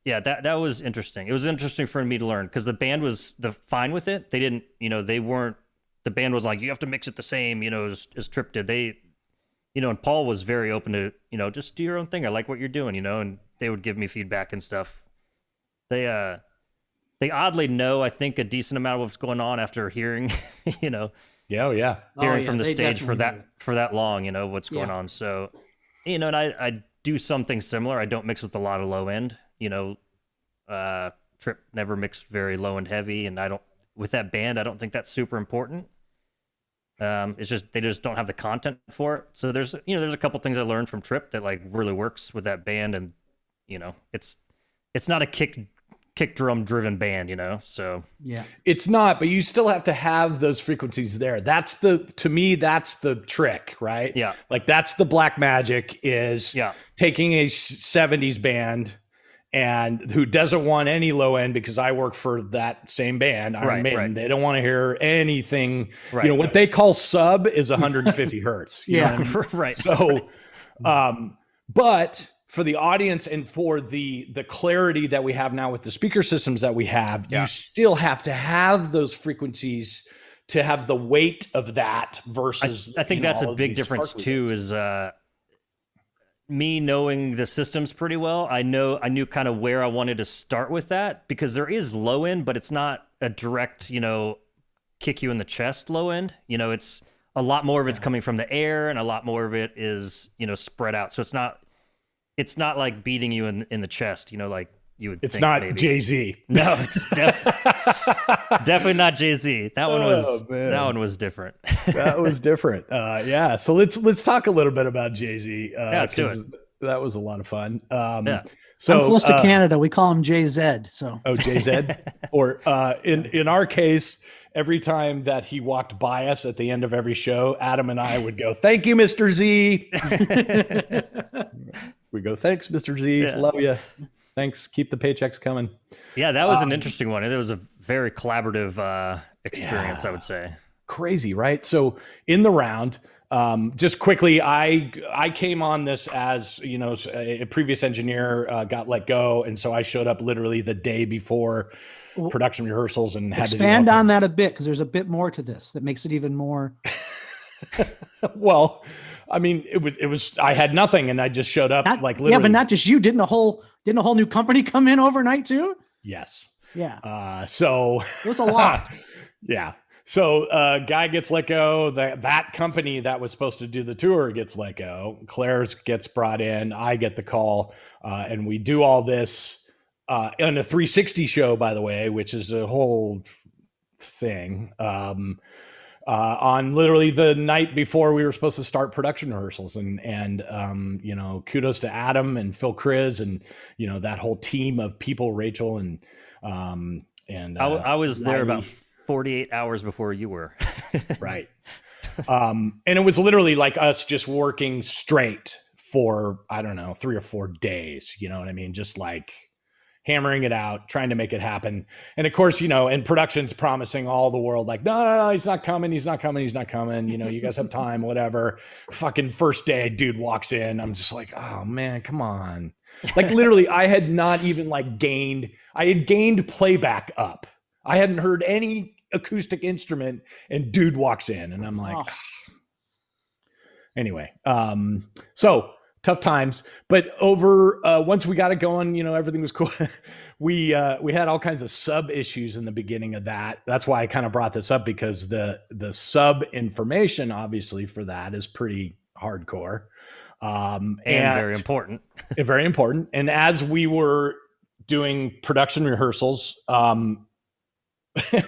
was interesting. It was interesting for me to learn, because the band was fine with it. They didn't, the band was like, you have to mix it the same, as Trip did. They, and Paul was very open to, just do your own thing. I like what you're doing, and they would give me feedback and stuff. They oddly know, I think, a decent amount of what's going on after hearing, hearing from the stage for that long, what's going on. So, and I do something similar. I don't mix with a lot of low end. Trip never mixed very low and heavy, and with that band, I don't think that's super important. It's just they just don't have the content for it. So there's a couple things I learned from Trip that like really works with that band, and it's not a kick drum driven band, so it's not, but you still have to have those frequencies there. To me that's the trick, right? Like that's the black magic, is taking a 70s band and who doesn't want any low end, because I work for that same band, Iron Maiden. They don't want to hear anything. What they call sub is 150 hertz. Right. So but for the audience and for the clarity that we have now with the speaker systems that we have, you still have to have those frequencies to have the weight of that versus. I think that's a big difference too, is me knowing the systems pretty well. I knew kind of where I wanted to start with that, because there is low end, but it's not a direct, kick you in the chest low end. It's a lot more of it's coming from the air, and a lot more of it is, spread out. So it's not like beating you in the chest, like you would think. It's not maybe. Jay-Z. No, it's definitely not Jay-Z. That one was different. That was different. So let's talk a little bit about Jay-Z. Let's do it. That was a lot of fun. So I'm close to Canada. We call him JZ. So JZ, or in our case, every time that he walked by us at the end of every show, Adam and I would go, "Thank you, Mr. Z." We go, "Thanks, Mr. Z. Yeah. Love you. Thanks. Keep the paychecks coming." Yeah, that was an interesting one. It was a very collaborative experience, I would say. Crazy, right? So in the round, just quickly, I came on this as, a previous engineer got let go, and so I showed up literally the day before production rehearsals and had expand on that a bit, because there's a bit more to this that makes it even more. Well, I mean, it was I had nothing, and I just showed up literally. Yeah, but not just you. Didn't a whole new company come in overnight too? Yes. Yeah. So it was a lot. Yeah. So guy gets let go. That company that was supposed to do the tour gets let go. Claire's gets brought in. I get the call, and we do all this on a 360 show, by the way, which is a whole thing. On literally the night before we were supposed to start production rehearsals, and kudos to Adam and Phil Kriz and that whole team of people, Rachel and I was there about 48 hours before you were. Right. And it was literally like us just working straight for, I don't know, 3 or 4 days, you know what I mean? Just like hammering it out, trying to make it happen. And of course, and production's promising all the world, like, no, he's not coming. He's not coming. You guys have time, whatever. Fucking first day, dude walks in. I'm just like, oh man, come on. Like literally I had not even I had gained playback up. I hadn't heard any acoustic instrument, and dude walks in, and I'm like, Anyway. So tough times, but over once we got it going, everything was cool. We had all kinds of sub issues in the beginning of that. That's why I kind of brought this up, because the sub information obviously for that is pretty hardcore. And very important. Very important. And as we were doing production rehearsals,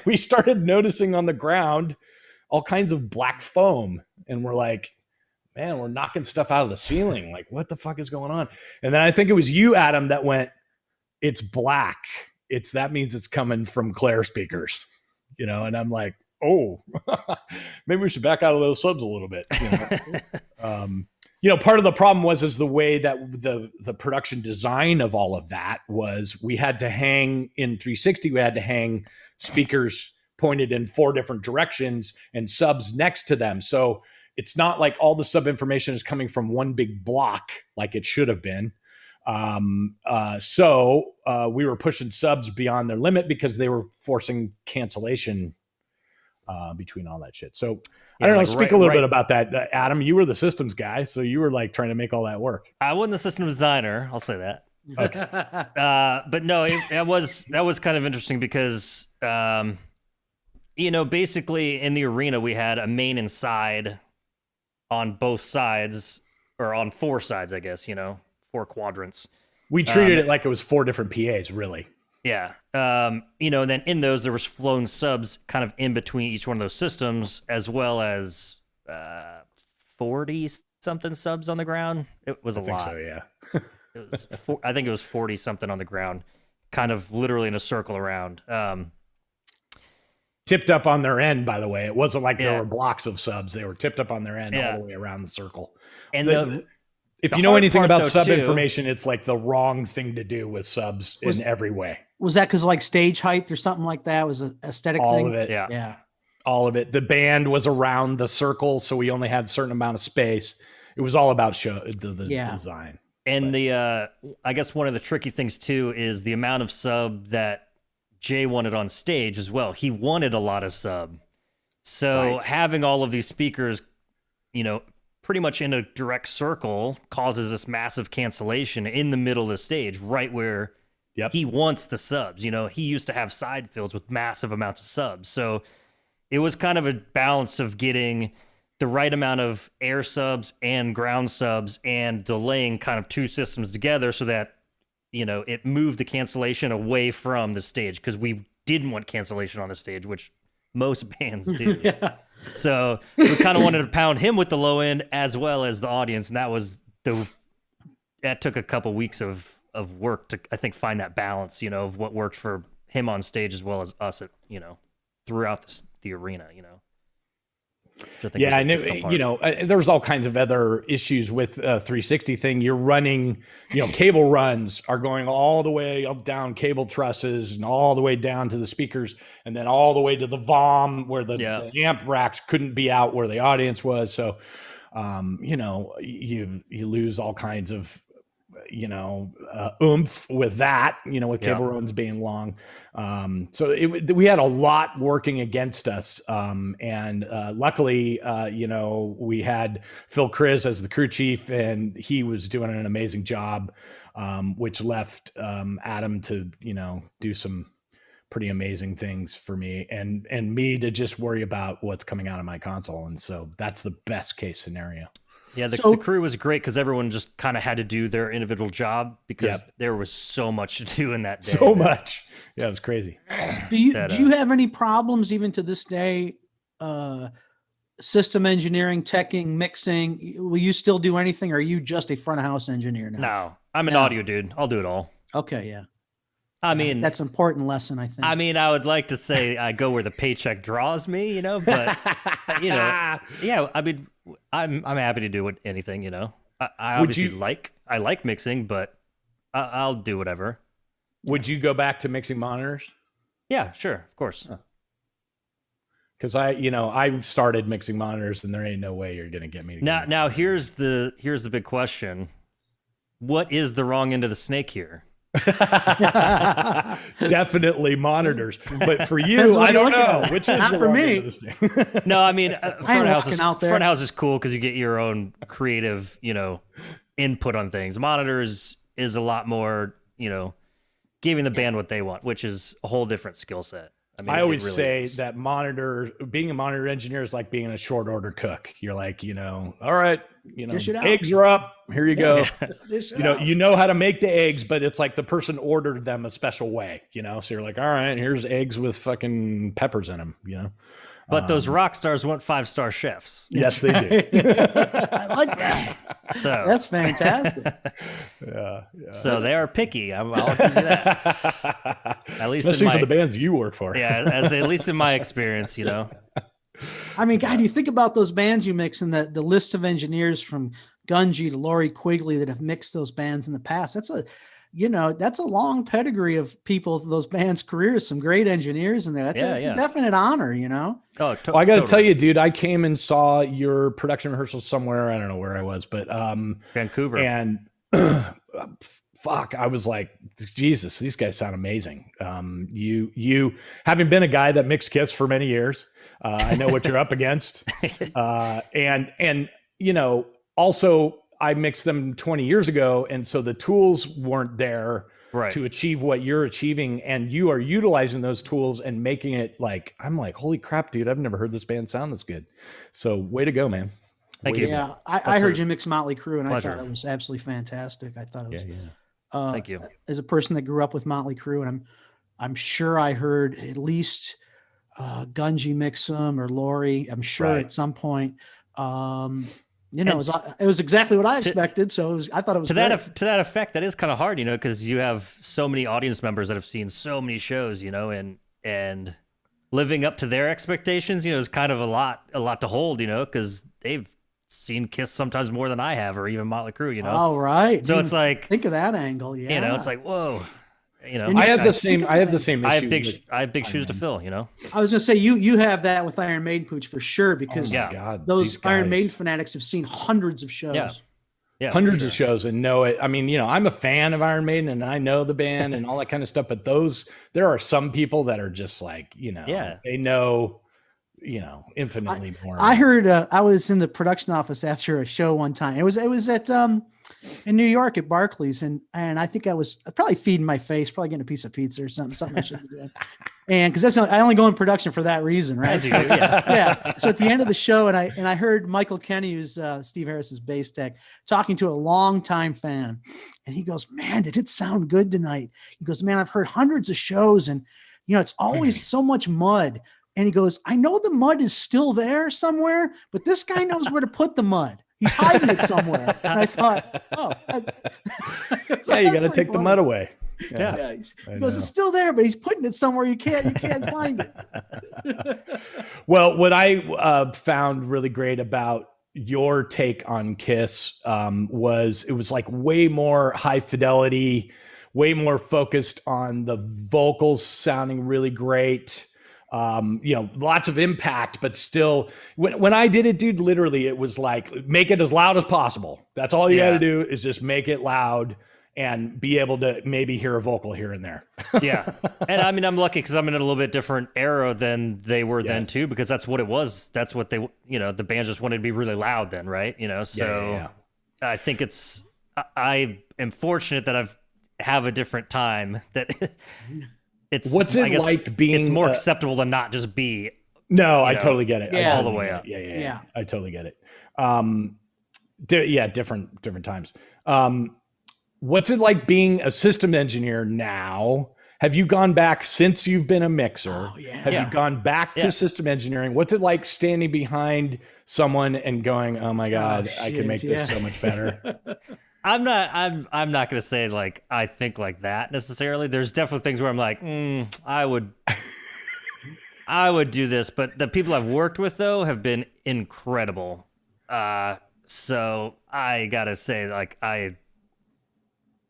we started noticing on the ground all kinds of black foam, and we're like, man, we're knocking stuff out of the ceiling. Like, what the fuck is going on? And then I think it was you, Adam, that went, it's black. That means it's coming from Claire speakers, and I'm like, oh, maybe we should back out of those subs a little bit. Part of the problem was the way that the production design of all of that was, we had to hang in 360, we had to hang speakers pointed in 4 different directions and subs next to them. So it's not like all the sub information is coming from one big block like it should have been. So we were pushing subs beyond their limit because they were forcing cancellation between all that shit. So I don't know, speak a little bit about that. Adam, you were the systems guy, so you were like trying to make all that work. I wasn't the system designer, I'll say that. Okay. But no, that was kind of interesting because, basically in the arena, we had a main and side on both sides, or on 4 sides, I guess, 4 quadrants. We treated it like it was 4 different PAs, really. Yeah. And then in those, there was flown subs kind of in between each one of those systems, as well as 40 something subs on the ground. It was a lot. So, yeah. I think it was 40 something on the ground, kind of literally in a circle around. Tipped up on their end, by the way. It wasn't like there were blocks of subs. They were tipped up on their end all the way around the circle. And if you know anything about sub information, it's like the wrong thing to do with subs in every way. Was that because like stage height or something like that? Was an aesthetic thing? All of it. Yeah. All of it. The band was around the circle, so we only had a certain amount of space. It was all about the design. And I guess one of the tricky things too is the amount of sub that Jay wanted on stage as well. He wanted a lot of sub. So having all of these speakers, pretty much in a direct circle causes this massive cancellation in the middle of the stage, right where he wants the subs. He used to have side fills with massive amounts of subs. So it was kind of a balance of getting the right amount of air subs and ground subs and delaying kind of 2 systems together so that, it moved the cancellation away from the stage, because we didn't want cancellation on the stage, which most bands do. Yeah. So we kind of wanted to pound him with the low end as well as the audience. And that took a couple weeks of of work to, I think, find that balance, you know, of what worked for him on stage as well as us at, you know, throughout the arena, you know. Yeah, I know, you know, there's all kinds of other issues with 360 thing. You're running, you know, cable runs are going all the way up down cable trusses and all the way down to the speakers, and then all the way to the VOM where the amp racks couldn't be out where the audience was. So, you know, you lose all kinds of, you know, oomph with that, you know, with cable runs being long. So we had a lot working against us. And luckily, you know, we had Phil Chris as the crew chief, and he was doing an amazing job, which left Adam to, you know, do some pretty amazing things for me, and me to just worry about what's coming out of my console. And so that's the best case scenario. Yeah, the crew was great because everyone just kind of had to do their individual job because there was so much to do in that day. So much. Yeah, it was crazy. Do you have any problems even to this day, system engineering, teching, mixing? Will you still do anything, or are you just a front of house engineer now? No, I'm an audio dude. I'll do it all. Okay, yeah. I mean, that's an important lesson, I think. I mean, I would like to say I go where the paycheck draws me, you know, but you know, yeah, I mean, I'm happy to do anything, you know. I obviously I like mixing, but I'll do whatever. Would you go back to mixing monitors? Yeah, sure, of course. Because I started mixing monitors, and there ain't no way you're gonna get me to now here's the big question: what is the wrong end of the snake here? Definitely monitors, but for you, I don't know which is not for me. No, I mean, front house is cool because you get your own creative, you know, input on things. Monitors is a lot more, you know, giving the band what they want, which is a whole different skill set. I mean, I always say that being a monitor engineer is like being a short order cook. You're like, you know, all right, you know, eggs are up. Here you go. You know how to make the eggs, but it's like the person ordered them a special way, you know? So you're like, all right, here's eggs with fucking peppers in them, you know? But those rock stars want 5-star chefs. Yes, they do. I like that. So that's fantastic. Yeah. So they are picky. I'll give you that. At least especially for the bands you work for. Yeah, at least in my experience, you know. I mean, God, you think about those bands you mix and the list of engineers from Gungy to Laurie Quigley that have mixed those bands in the past. That's a long pedigree of people, those bands' careers, some great engineers in there. That's a definite honor, you know? Oh, I got to tell you, dude, I came and saw your production rehearsal somewhere. I don't know where I was, but Vancouver. And fuck, I was like, Jesus, these guys sound amazing. You having been a guy that mixed kits for many years, I know what you're up against. And you know, also I mixed them 20 years ago, and so the tools weren't there to achieve what you're achieving, and you are utilizing those tools and making it like, I'm like, holy crap, dude, I've never heard this band sound this good. So way to go, man. Thank you. Yeah, I heard you mix Motley Crue, and pleasure. I thought it was absolutely fantastic. I thought it was thank you. As a person that grew up with Motley Crue, and I'm sure I heard at least Gungy mix them, or Laurie, I'm sure at some point. You know, it was exactly what I expected. So I thought it was to that effect. That is kind of hard, you know, because you have so many audience members that have seen so many shows, you know, and living up to their expectations, you know, is kind of a lot to hold, you know, because they've seen Kiss sometimes more than I have, or even Motley Crue, you know. Oh, right. So it's like, think of that angle, yeah. You know, it's like, whoa. You know, I have the same issue. I have big shoes to fill, you know. I was gonna say you have that with Iron Maiden, Pooch, for sure, because those Iron Maiden fanatics have seen hundreds of shows. Yeah, hundreds of shows and know it. I mean, you know, I'm a fan of Iron Maiden and I know the band and all that kind of stuff, but there are some people that are just like, you know, they know, you know, infinitely more. I heard I was in the production office after a show one time. It was at in New York at Barclays, and I think I was probably feeding my face, probably getting a piece of pizza or something I shouldn't be doing. And because I only go in production for that reason, right? As you do, yeah. So at the end of the show, and I heard Michael Kenny, who's Steve Harris's bass tech, talking to a longtime fan, and he goes, "Man, did it sound good tonight?" He goes, "Man, I've heard hundreds of shows, and you know, it's always so much mud." And he goes, "I know the mud is still there somewhere, but this guy knows where to put the mud." He's hiding it somewhere. And I thought, oh, Yeah, you got to take the mud away. Yeah. He goes, it's still there, but he's putting it somewhere you can't find it. Well, what I found really great about your take on Kiss was it was like way more high fidelity, way more focused on the vocals sounding really great. Lots of impact, but still when I did it, dude, literally it was like, make it as loud as possible. That's all you got to do is just make it loud and be able to maybe hear a vocal here and there. Yeah. And I mean, I'm lucky because I'm in a little bit different era than they were then too, because that's what it was. That's what they, the band just wanted to be really loud then. Right. So I think I am fortunate that have a different time that it's, what's it like being, it's more acceptable to not just be, I totally get it. All the way up. Yeah. I totally get it. Different times. What's it like being a system engineer now? Have you gone back since you've been a mixer? Oh, yeah. Have you gone back to system engineering? What's it like standing behind someone and going, "Oh my God, I can make this so much better"? I'm not going to say like I think like that necessarily. There's definitely things where I'm like, I would do this, but the people I've worked with though have been incredible. So I gotta say, like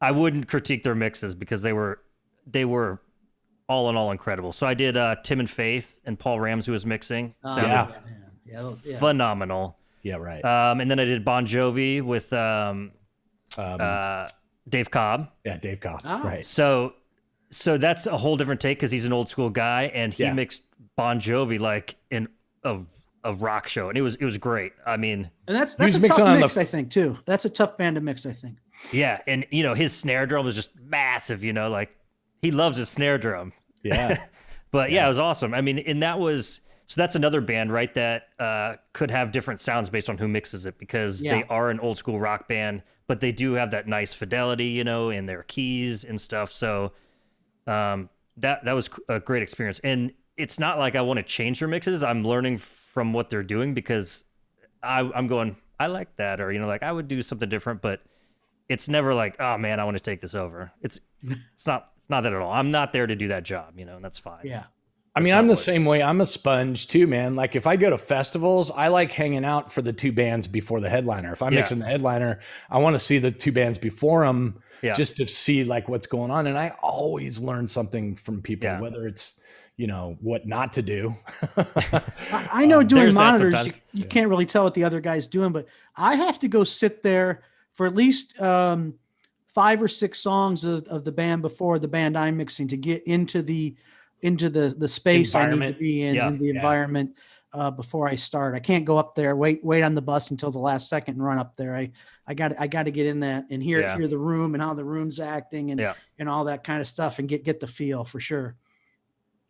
I wouldn't critique their mixes because they were all in all incredible. So I did Tim and Faith and Paul Ramsey was mixing. Phenomenal. Yeah, right. And then I did Bon Jovi with Dave Cobb. Yeah, Dave Cobb. Oh. Right. So that's a whole different take because he's an old school guy and he mixed Bon Jovi like in a rock show, and it was great. I mean, and that's a tough mix, I think, too. That's a tough band to mix, I think. Yeah, and his snare drum was just massive. Like he loves his snare drum. Yeah, but it was awesome. I mean, and that's another band, right? That could have different sounds based on who mixes it because they are an old school rock band, but they do have that nice fidelity, in their keys and stuff. So that was a great experience, and it's not like I want to change their mixes. I'm learning from what they're doing because I'm going, I like that, or like I would do something different, but it's never like, oh man, I want to take this over. It's not that at all. I'm not there to do that job, and that's fine. Yeah. I mean, I'm the same way. I'm a sponge too, man. Like if I go to festivals, I like hanging out for the two bands before the headliner. If I'm mixing the headliner, I want to see the two bands before them just to see like what's going on. And I always learn something from people, whether it's, what not to do. I know doing monitors, you can't really tell what the other guy's doing, but I have to go sit there for at least 5 or 6 songs of the band before the band I'm mixing to get into the space I need to be in the environment before I start. I can't go up there, wait on the bus until the last second and run up there. I got to get in that and hear the room and how the room's acting and all that kind of stuff and get the feel for sure.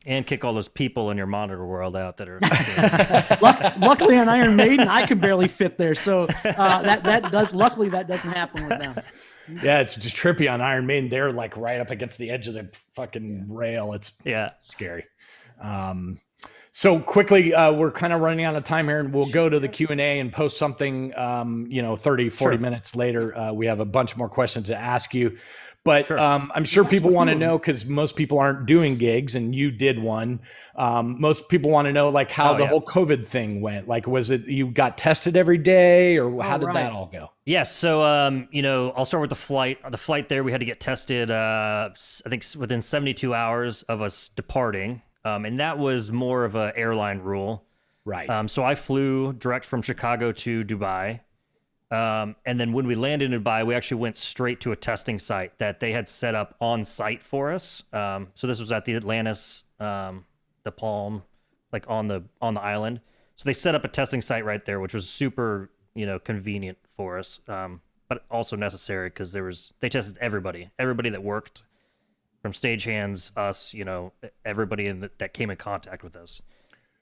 And kick all those people in your monitor world out that are. Luckily on Iron Maiden, I can barely fit there, so luckily that doesn't happen with them. Yeah, it's just trippy on Iron Maiden. They're like right up against the edge of the fucking rail. It's scary. So quickly, we're kind of running out of time here, and we'll go to the Q&A and post something, 30, 40 minutes later. We have a bunch more questions to ask you. But I'm sure people want to know, because most people aren't doing gigs, and you did one. Most people want to know like how the whole COVID thing went. Like, was it you got tested every day, or how did that all go? Yes. So, I'll start with the flight. On the flight there, we had to get tested, I think within 72 hours of us departing. And that was more of an airline rule. Right. So I flew direct from Chicago to Dubai. And then when we landed in Dubai, we actually went straight to a testing site that they had set up on site for us. So this was at the Atlantis, the Palm, like on the island. So they set up a testing site right there, which was super, convenient for us, but also necessary because they tested everybody that worked, from stagehands, us, everybody that came in contact with us.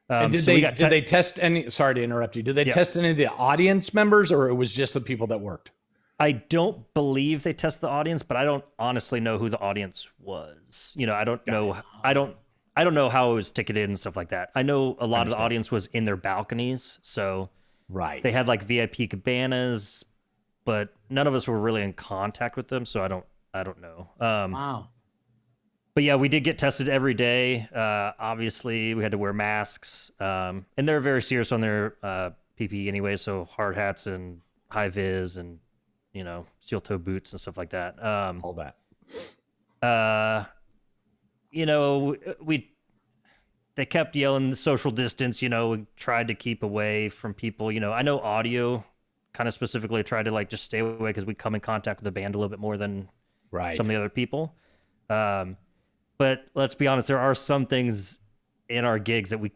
And did they test any? Sorry to interrupt you. Did they test any of the audience members, or it was just the people that worked? I don't believe they test the audience, but I don't honestly know who the audience was. I don't know. I don't know how it was ticketed and stuff like that. I know a lot of the audience was in their balconies, so Right. They had like VIP cabanas, but none of us were really in contact with them, so I don't know. Wow. But yeah, we did get tested every day. Obviously, we had to wear masks, and they're very serious on their PPE anyway. So hard hats and high vis, and steel toe boots and stuff like that. All that. They kept yelling social distance. We tried to keep away from people. I know audio kind of specifically tried to like just stay away because we come in contact with the band a little bit more than Right. some of the other people. But let's be honest, there are some things in our gigs that we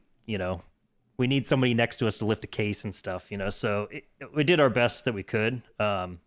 need somebody next to us to lift a case and stuff, so we did our best that we could. And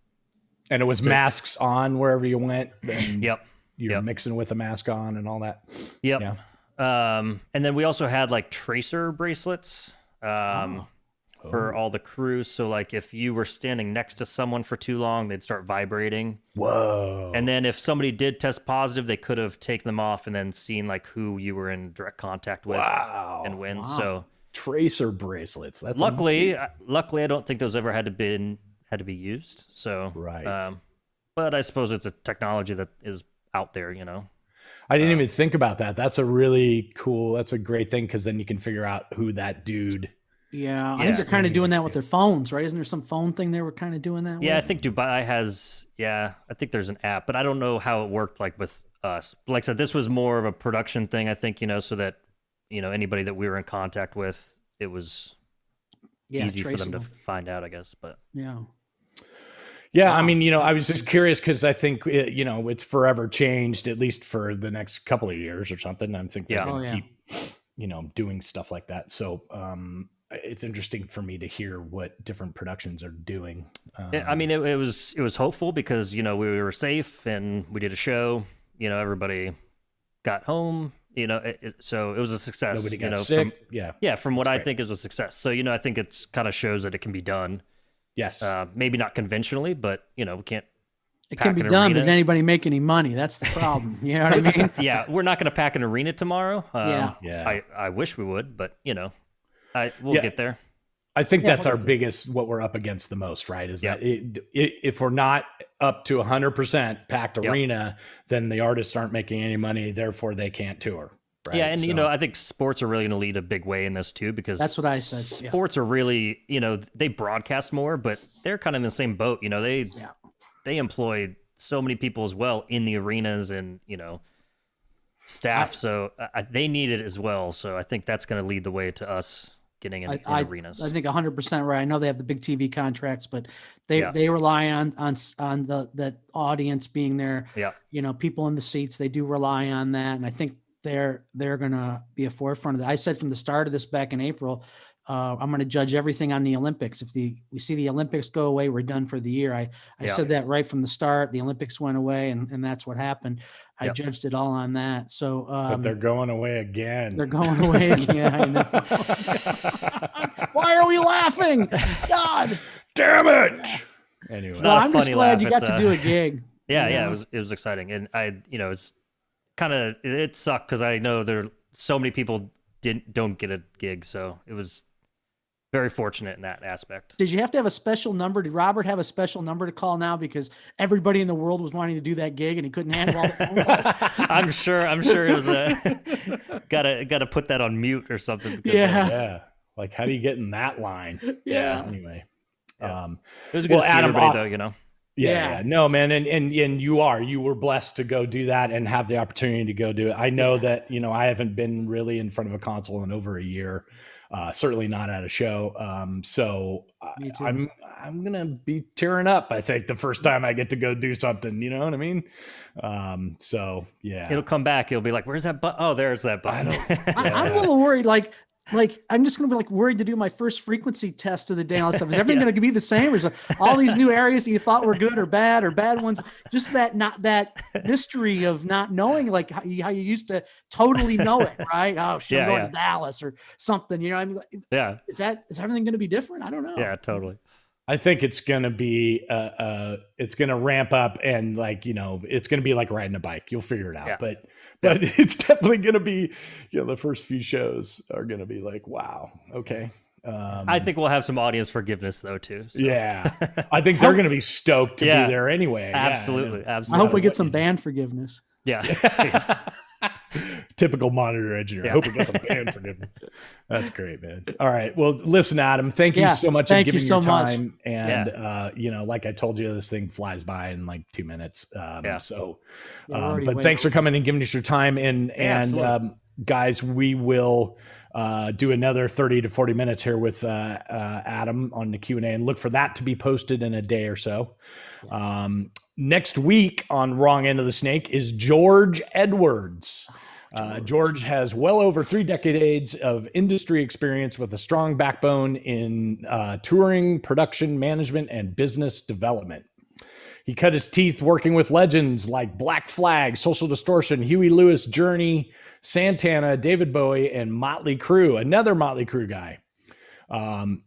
it was masks on wherever you went. And Yep. You're mixing with a mask on and all that. Yep. Yeah. And then we also had like tracer bracelets for all the crews. So like if you were standing next to someone for too long, they'd start vibrating. Whoa. And then if somebody did test positive, they could have taken them off and then seen like who you were in direct contact with and when. Wow. So tracer bracelets. That's luckily, I don't think those ever had to be used. So right. But I suppose it's a technology that is out there, I didn't even think about that. That's a really cool. That's a great thing because then you can figure out who that dude. Yeah, I think they're kind of doing that with their phones, right? Isn't there some phone thing they were kind of doing that? Yeah, with? I think Dubai has. Yeah, I think there's an app, but I don't know how it worked like with us. Like I said, this was more of a production thing, I think. So that anybody that we were in contact with, it was easy for them to find out, I guess. But yeah. Yeah, wow. I mean, I was just curious because I think it's forever changed, at least for the next couple of years or something. I think they're going to keep, doing stuff like that. So it's interesting for me to hear what different productions are doing. I mean, it was hopeful because we were safe and we did a show. Everybody got home. So it was a success. Nobody got sick. From what I think is a success. So I think it's kind of shows that it can be done. Yes. Maybe not conventionally, but we can't. It can be done, but did anybody make any money? That's the problem. You know what I mean? Yeah, we're not going to pack an arena tomorrow. Yeah. I wish we would, but we'll get there. I think that's our biggest, what we're up against the most, right? Is that if we're not up to 100% packed arena, then the artists aren't making any money. Therefore, they can't tour. Right? Yeah, and I think sports are really going to lead a big way in this too, because that's what I said. Sports are really, they broadcast more, but they're kind of in the same boat. They employ so many people as well in the arenas and staff, so they need it as well. So I think that's going to lead the way to us getting in arenas. I think 100% right. I know they have the big TV contracts, but they rely on the audience being there. Yeah, people in the seats. They do rely on that, and I think they're going to be a forefront of that. I said from the start of this back in April, I'm going to judge everything on the Olympics. If we see the Olympics go away, we're done for the year. I said that right from the start. The Olympics went away, and that's what happened. I judged it all on that. So, but they're going away again. They're going away again. I know. Why are we laughing? God damn it! Anyway, I'm just glad you got to do a gig. Yeah, it was exciting, and it's kind of it sucked because I know there so many people don't get a gig, so it was very fortunate in that aspect. Did you have to have a special number? Did Robert have a special number to call now because everybody in the world was wanting to do that gig and he couldn't handle all the phone calls? I'm sure it was gotta put that on mute or something. Yeah. Like, how do you get in that line? Yeah. Anyway, it was good to see everybody though. Yeah. No, man. And you were blessed to go do that and have the opportunity to go do it. I know that, I haven't been really in front of a console in over a year, certainly not at a show. So I'm going to be tearing up, I think, the first time I get to go do something, you know what I mean? So yeah, it'll come back. It'll be like, where's that button? Oh, there's that button. I'm a little worried. Like I'm just going to be worried to do my first frequency test of the day and all that stuff. Is everything going to be the same? Or is all these new areas that you thought were good or bad ones? Just that mystery of not knowing, like how you used to totally know it, right? Oh, shit, I'm going to Dallas or something. I mean, is everything going to be different? I don't know. Yeah, totally. I think it's going to be, it's going to ramp up and it's going to be like riding a bike. You'll figure it out. Yeah. But it's definitely going to be, the first few shows are going to be like, wow, okay. I think we'll have some audience forgiveness though too. So. Yeah, I think they're going to be stoked to be there anyway. Absolutely, Yeah, absolutely. I hope we get some band forgiveness. Yeah. Typical monitor engineer. Yeah. I hope we get some band forgiveness. That's great, man. All right. Well, listen, Adam, thank you so much for giving your time. And, you know, like I told you, this thing flies by in like 2 minutes. But thanks for coming and giving us your time. And guys, we will do another 30 to 40 minutes here with Adam on the Q&A, and look for that to be posted in a day or so. Next week on Wrong End of the Snake is George Edwards. George has well over 3 decades of industry experience with a strong backbone in touring, production, management, and business development. He cut his teeth working with legends like Black Flag, Social Distortion, Huey Lewis, Journey, Santana, David Bowie, and Motley Crue, another Motley Crue guy.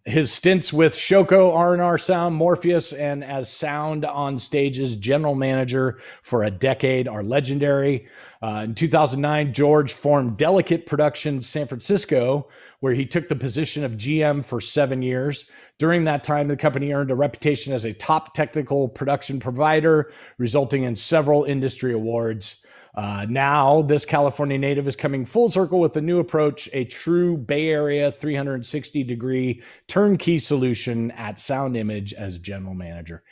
His stints with Shoko, R&R Sound, Morpheus, and as Sound on Stage's general manager for a decade are legendary. In 2009, George formed Delicate Productions San Francisco, where he took the position of GM for 7 years. During that time, the company earned a reputation as a top technical production provider, resulting in several industry awards. Now, this California native is coming full circle with a new approach, a true Bay Area 360-degree turnkey solution at Sound Image as general manager.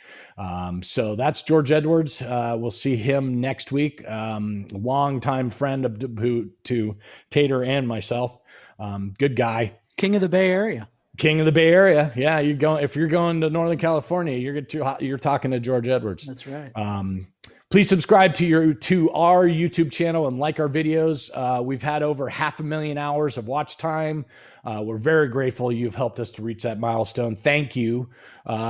So that's George Edwards. We'll see him next week. Longtime friend to Tater and myself. Good guy. King of the Bay Area. King of the Bay Area. Yeah, if you're going to Northern California, you're talking to George Edwards. That's right. Please subscribe to our YouTube channel and like our videos. We've had over 500,000 hours of watch time. We're very grateful you've helped us to reach that milestone. Thank you.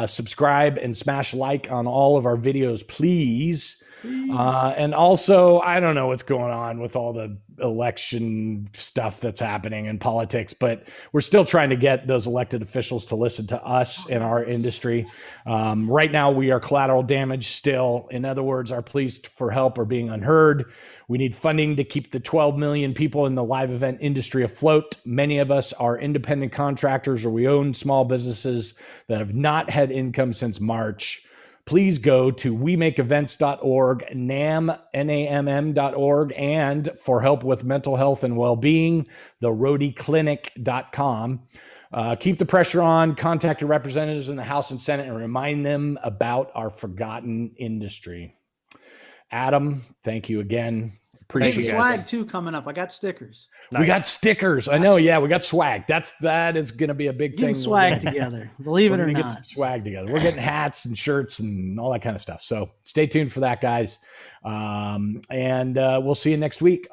Subscribe and smash like on all of our videos, please. And also, I don't know what's going on with all the election stuff that's happening in politics, but we're still trying to get those elected officials to listen to us in our industry. Right now, we are collateral damage still. In other words, our pleas for help are being unheard. We need funding to keep the 12 million people in the live event industry afloat. Many of us are independent contractors, or we own small businesses that have not had income since March. Please go to wemakeevents.org, NAMM.org, and for help with mental health and well-being, theroadieclinic.com. Keep the pressure on, contact your representatives in the House and Senate, and remind them about our forgotten industry. Adam, thank you again. Appreciate it. Swag too coming up. I got stickers. Nice. We got stickers. I know. Yeah, we got swag. That is going to be a big thing. Swag together. Believe it or not. Get some swag together. We're getting hats and shirts and all that kind of stuff. So stay tuned for that, guys. And we'll see you next week.